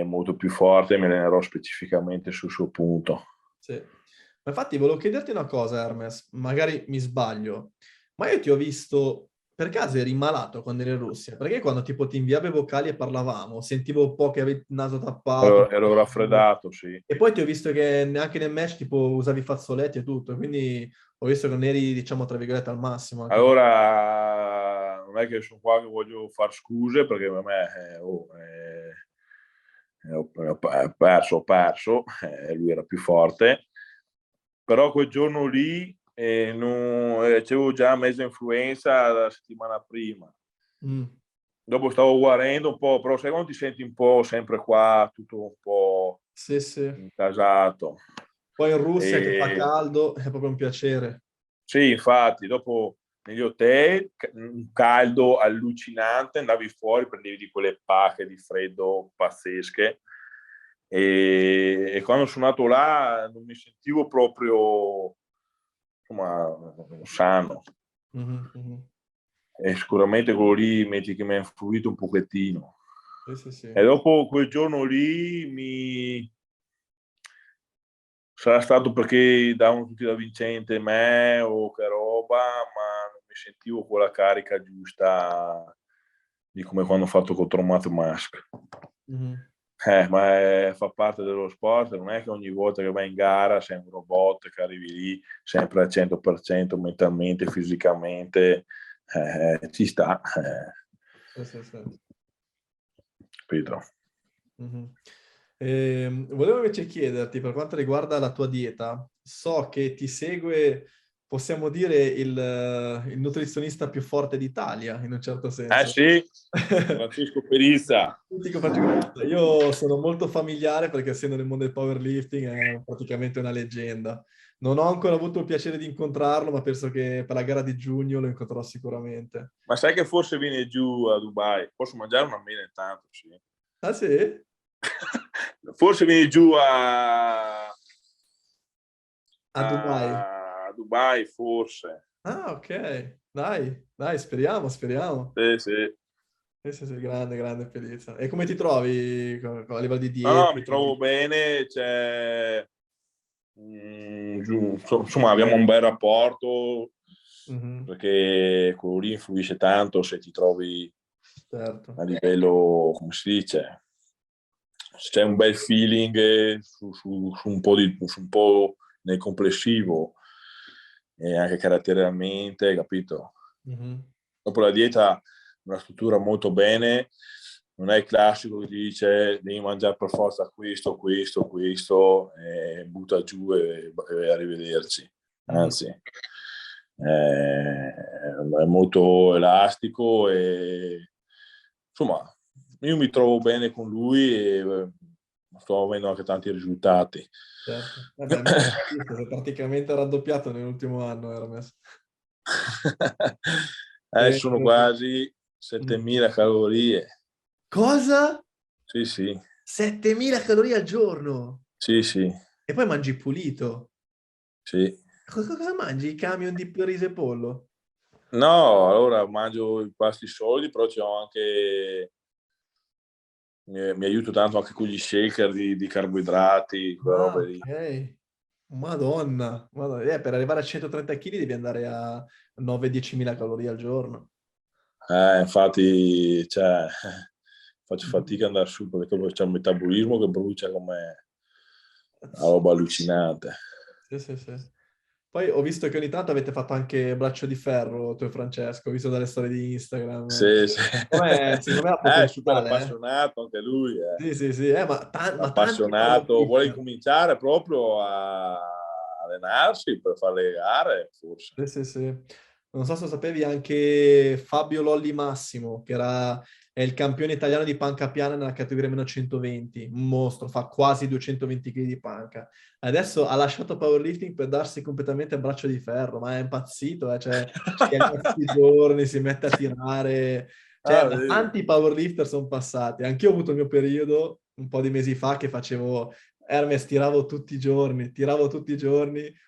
S2: molto più forte, e mi allenerò specificamente sul suo punto.
S1: Sì. Ma infatti volevo chiederti una cosa, Hermes, magari mi sbaglio, ma io ti ho visto, per caso eri malato quando eri in Russia? Perché quando tipo ti inviavo i vocali e parlavamo, sentivo un po' che avevi il naso tappato.
S2: Ero raffreddato, sì.
S1: E poi ti ho visto che neanche nel match tipo usavi i fazzoletti e tutto, quindi ho visto che non eri, diciamo, tra virgolette, al massimo.
S2: Allora, non è che sono qua che voglio far scuse, perché a me ho perso, lui era più forte, però quel giorno lì c'avevo già mezza influenza la settimana prima. Dopo stavo guarendo un po', però sai quando ti senti un po' sempre qua, tutto un po'
S1: Sì.
S2: incasato.
S1: Poi in Russia che fa caldo è proprio un piacere.
S2: Sì, infatti, dopo negli hotel, un caldo allucinante, andavi fuori, prendevi di quelle pacche di freddo pazzesche e quando sono andato là non mi sentivo proprio, insomma, sano. E sicuramente quello lì metti che mi ha influito un pochettino.
S1: Sì.
S2: E dopo quel giorno lì sarà stato perché davano tutti da vincente me o che roba, ma non mi sentivo quella carica giusta di come quando ho fatto contro Matt Mask. Ma fa parte dello sport, non è che ogni volta che vai in gara sei un robot che arrivi lì sempre al 100% mentalmente, fisicamente, ci sta.
S1: Sì.
S2: Capito?
S1: Volevo invece chiederti, per quanto riguarda la tua dieta, so che ti segue possiamo dire il nutrizionista più forte d'Italia, in un certo senso.
S2: Sì, Francesco Perizza.
S1: Io sono molto familiare perché essendo nel mondo del powerlifting è praticamente una leggenda. Non ho ancora avuto il piacere di incontrarlo, ma penso che per la gara di giugno lo incontrerò sicuramente.
S2: Ma sai che forse viene giù a Dubai? Posso mangiare una mela intanto, sì.
S1: Ah sì?
S2: Forse vieni giù a
S1: A Dubai.
S2: Dubai, forse.
S1: Ah, ok. Dai, speriamo, speriamo.
S2: Sì, sì.
S1: Sì, grande, grande Pelizza. E come ti trovi a livello di
S2: No,
S1: dieta?
S2: mi trovo bene, insomma, abbiamo un bel rapporto,
S1: Mhm,
S2: perché quello lì influisce tanto se ti trovi
S1: certo.
S2: a livello, come si dice, se c'è un bel feeling su un po' nel complessivo e anche caratterialmente, capito?
S1: Mhm,
S2: Dopo la dieta, una struttura molto bene, non è il classico che ti dice devi mangiare per forza questo, questo, questo, e butta giù e arrivederci.
S1: mhm.
S2: Anzi, è molto elastico e insomma, io mi trovo bene con lui e sto avendo anche tanti risultati.
S1: Certo. Vabbè, ma ho visto, sei praticamente raddoppiato nell'ultimo anno, Hermes. E-
S2: Sono quasi
S1: Mm.
S2: 7000 calorie.
S1: Cosa?
S2: Sì, sì,
S1: 7000 calorie al giorno!
S2: sì, sì,
S1: E poi mangi pulito.
S2: sì.
S1: Cosa mangi? I camion di riso e pollo?
S2: No, allora mangio i pasti solidi, però c'ho anche, mi aiuto tanto anche con gli shaker di carboidrati, quelle
S1: Ah,
S2: robe lì.
S1: ok. Madonna. Madonna. Per arrivare a 130 kg devi andare a 9-10 mila calorie al giorno.
S2: Infatti, cioè, faccio
S1: Mhm.
S2: fatica ad andare su perché poi c'è un metabolismo che brucia come una roba allucinante.
S1: Sì, sì, sì. Poi ho visto che ogni tanto avete fatto anche braccio di ferro, tu e Francesco, ho visto dalle storie di Instagram.
S2: Sì, sì.
S1: Secondo me ha
S2: È super
S1: potenziale, eh?
S2: appassionato anche lui, eh.
S1: Sì, sì, sì, ma tanti
S2: Appassionato, vuole
S1: powerlifter.
S2: cominciare proprio a allenarsi per fare le gare, forse.
S1: Sì, sì, sì. Non so se lo sapevi, anche Fabio Lolli Massimo, è il campione italiano di panca piana nella categoria meno 120, un mostro, fa quasi 220 kg di panca. Adesso ha lasciato powerlifting per darsi completamente a braccio di ferro, ma è impazzito, cioè, si allena tutti i giorni, si mette a tirare. Cioè,
S2: Ah,
S1: ma
S2: vedi.
S1: tanti powerlifter sono passati. Anch'io ho avuto il mio periodo, un po' di mesi fa, che facevo Hermes, tiravo tutti i giorni,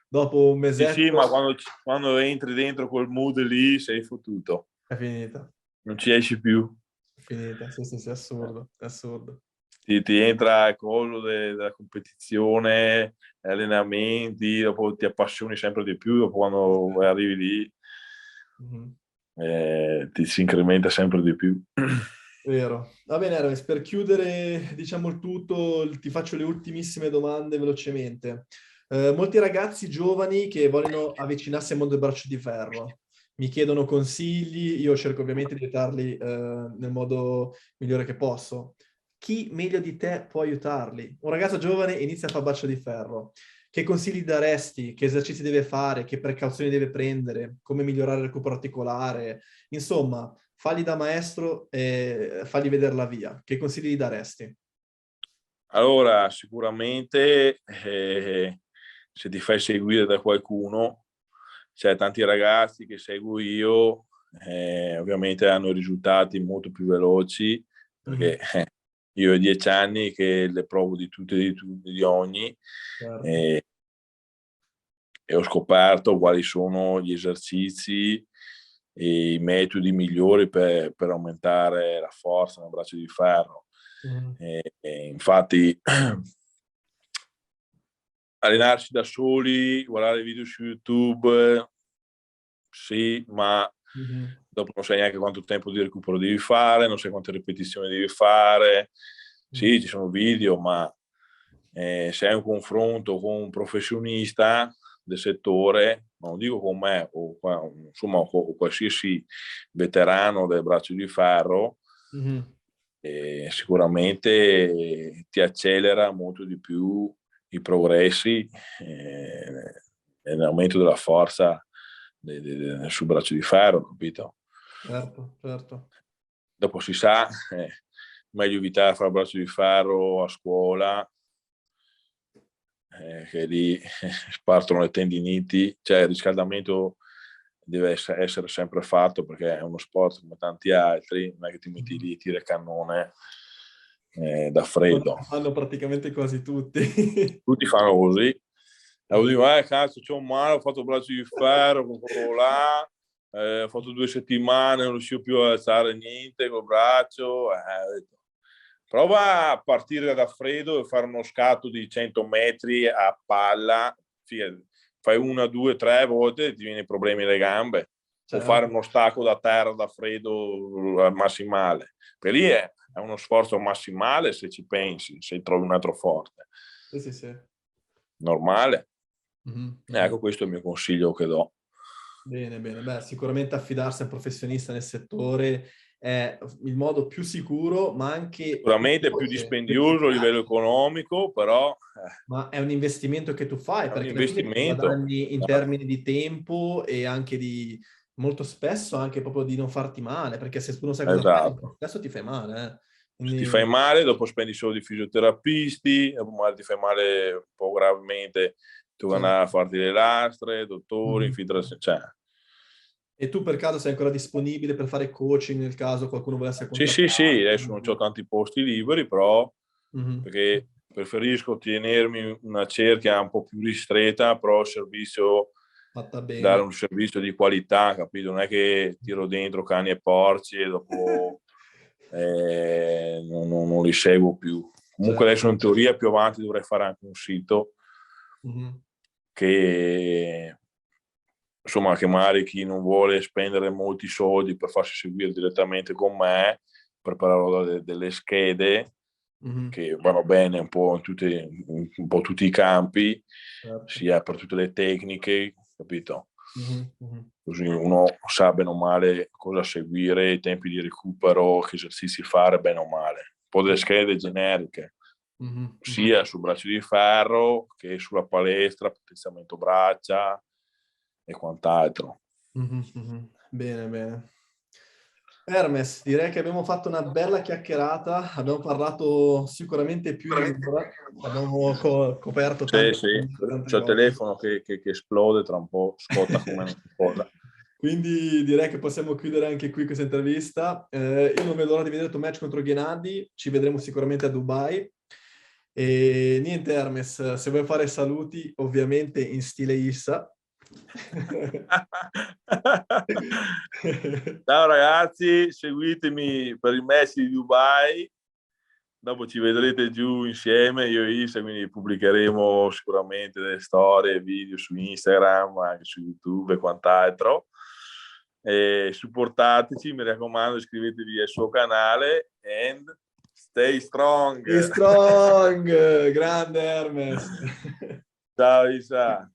S1: dopo un
S2: Sì, sì, ma
S1: mesetto
S2: quando entri dentro quel mood lì sei fottuto,
S1: è finita.
S2: non ci esci più.
S1: È finita, sì, sì, sì, assurdo, è assurdo.
S2: Ti entra il collo della competizione, allenamenti, dopo ti appassioni sempre di più, dopo quando arrivi lì
S1: Mhm.
S2: ti si incrementa sempre di più.
S1: Vero. Va bene, Hermes, per chiudere, diciamo il tutto, ti faccio le ultimissime domande velocemente. Molti ragazzi giovani che vogliono avvicinarsi al mondo del braccio di ferro mi chiedono consigli, io cerco ovviamente di aiutarli nel modo migliore che posso. Chi meglio di te può aiutarli? Un ragazzo giovane inizia a fare braccio di ferro. Che consigli daresti? Che esercizi deve fare? Che precauzioni deve prendere? Come migliorare il recupero articolare? Insomma, falli da maestro e fagli vedere la via. Che consigli gli daresti?
S2: Allora, sicuramente se ti fai seguire da qualcuno, c'è tanti ragazzi che seguo io, ovviamente hanno risultati molto più veloci, perché
S1: Mhm,
S2: io ho 10 anni che le provo di tutte, di tutti, di ogni,
S1: certo.
S2: eh, e ho scoperto quali sono gli esercizi e i metodi migliori per aumentare la forza nel braccio di ferro.
S1: Mhm,
S2: Infatti, allenarsi da soli, guardare video su YouTube, sì, ma
S1: mhm,
S2: dopo non sai neanche quanto tempo di recupero devi fare, non sai quante ripetizioni devi fare.
S1: mhm.
S2: Sì, ci sono video, ma se hai un confronto con un professionista del settore, ma non dico con me, insomma, o qualsiasi veterano del braccio di ferro,
S1: Mhm.
S2: sicuramente ti accelera molto di più i progressi nell'aumento della forza sul braccio di ferro, capito?
S1: Certo, certo.
S2: Dopo si sa, meglio evitare fare il braccio di ferro a scuola, che lì partono le tendiniti, cioè il riscaldamento deve essere sempre fatto perché è uno sport come tanti altri, non è che ti metti lì, tira il cannone da freddo.
S1: Fanno praticamente quasi tutti.
S2: Tutti fanno così. E io dico, cazzo, c'ho un male, ho fatto il braccio di ferro, quello là, ho fatto 2 settimane, non riuscivo più a alzare niente col braccio. Ho detto, prova a partire da freddo e fare uno scatto di 100 metri a palla, fai 1, 2, 3 volte e ti viene problemi alle gambe. O fare
S1: Certo.
S2: uno stacco da terra da freddo massimale. Per lì è uno sforzo massimale se ci pensi, se trovi un altro forte.
S1: Sì, sì, sì.
S2: Normale.
S1: Mm-hmm.
S2: Ecco, questo è il mio consiglio che do.
S1: Bene, bene. Beh, sicuramente affidarsi a un professionista nel settore è il modo più sicuro, ma anche più
S2: Sicuramente più
S1: veloce, più
S2: dispendioso a livello
S1: efficace.
S2: economico, però
S1: Ma è un investimento che tu fai,
S2: è un
S1: perché alla fine ci
S2: investimento.
S1: guadagni in termini di tempo e anche di, molto spesso, anche proprio di non farti male, perché se tu non sai cosa fai,
S2: Esatto.
S1: spesso ti fai male.
S2: Se ti
S1: Quindi,
S2: fai male, dopo spendi soldi di fisioterapisti, dopo magari ti fai male un po' gravemente, tu vai
S1: cioè,
S2: andare a farti le lastre, dottori,
S1: mhm.
S2: infiltrazioni, cioè.
S1: E tu per caso sei ancora disponibile per fare coaching nel caso qualcuno volesse
S2: Sì, sì, sì,
S1: contattare?
S2: adesso non ho tanti posti liberi, però
S1: Mhm.
S2: perché preferisco tenermi una cerchia un po' più ristretta, però il servizio,
S1: Fatta
S2: dare
S1: bene.
S2: un servizio di qualità, capito? Non è che tiro dentro cani e porci e dopo non li seguo più. Comunque
S1: Certo.
S2: adesso in teoria più avanti dovrei fare anche un sito
S1: Mhm.
S2: che insomma che magari chi non vuole spendere molti soldi per farsi seguire direttamente con me, preparerò delle schede
S1: Mhm.
S2: che vanno bene un po' tutti i campi,
S1: Certo.
S2: sia per tutte le tecniche, capito?
S1: Mhm. Mhm.
S2: Così uno sa bene o male cosa seguire, i tempi di recupero, che esercizi fare bene o male. Un po' delle schede generiche,
S1: Mhm. Mhm.
S2: sia sul braccio di ferro che sulla palestra, potenziamento braccia e quant'altro.
S1: Mhm. Mhm. Bene, bene. Hermes, direi che abbiamo fatto una bella chiacchierata, abbiamo parlato sicuramente più di un'ora, abbiamo coperto
S2: Sì,
S1: tante,
S2: sì,
S1: tante
S2: c'ho il
S1: cose.
S2: telefono che esplode tra un po', scotta come una cosa.
S1: Quindi direi che possiamo chiudere anche qui questa intervista. Io non vedo l'ora di vedere il tuo match contro Gennady, ci vedremo sicuramente a Dubai. E niente, Hermes, se vuoi fare saluti, ovviamente in stile Issa.
S2: Ciao ragazzi, seguitemi per il match di Dubai, dopo ci vedrete giù insieme, io e Isa, quindi pubblicheremo sicuramente delle storie, video su Instagram, anche su YouTube e quant'altro. E supportateci, mi raccomando, iscrivetevi al suo canale and stay strong.
S1: Be strong, grande Hermes.
S2: Ciao Isa.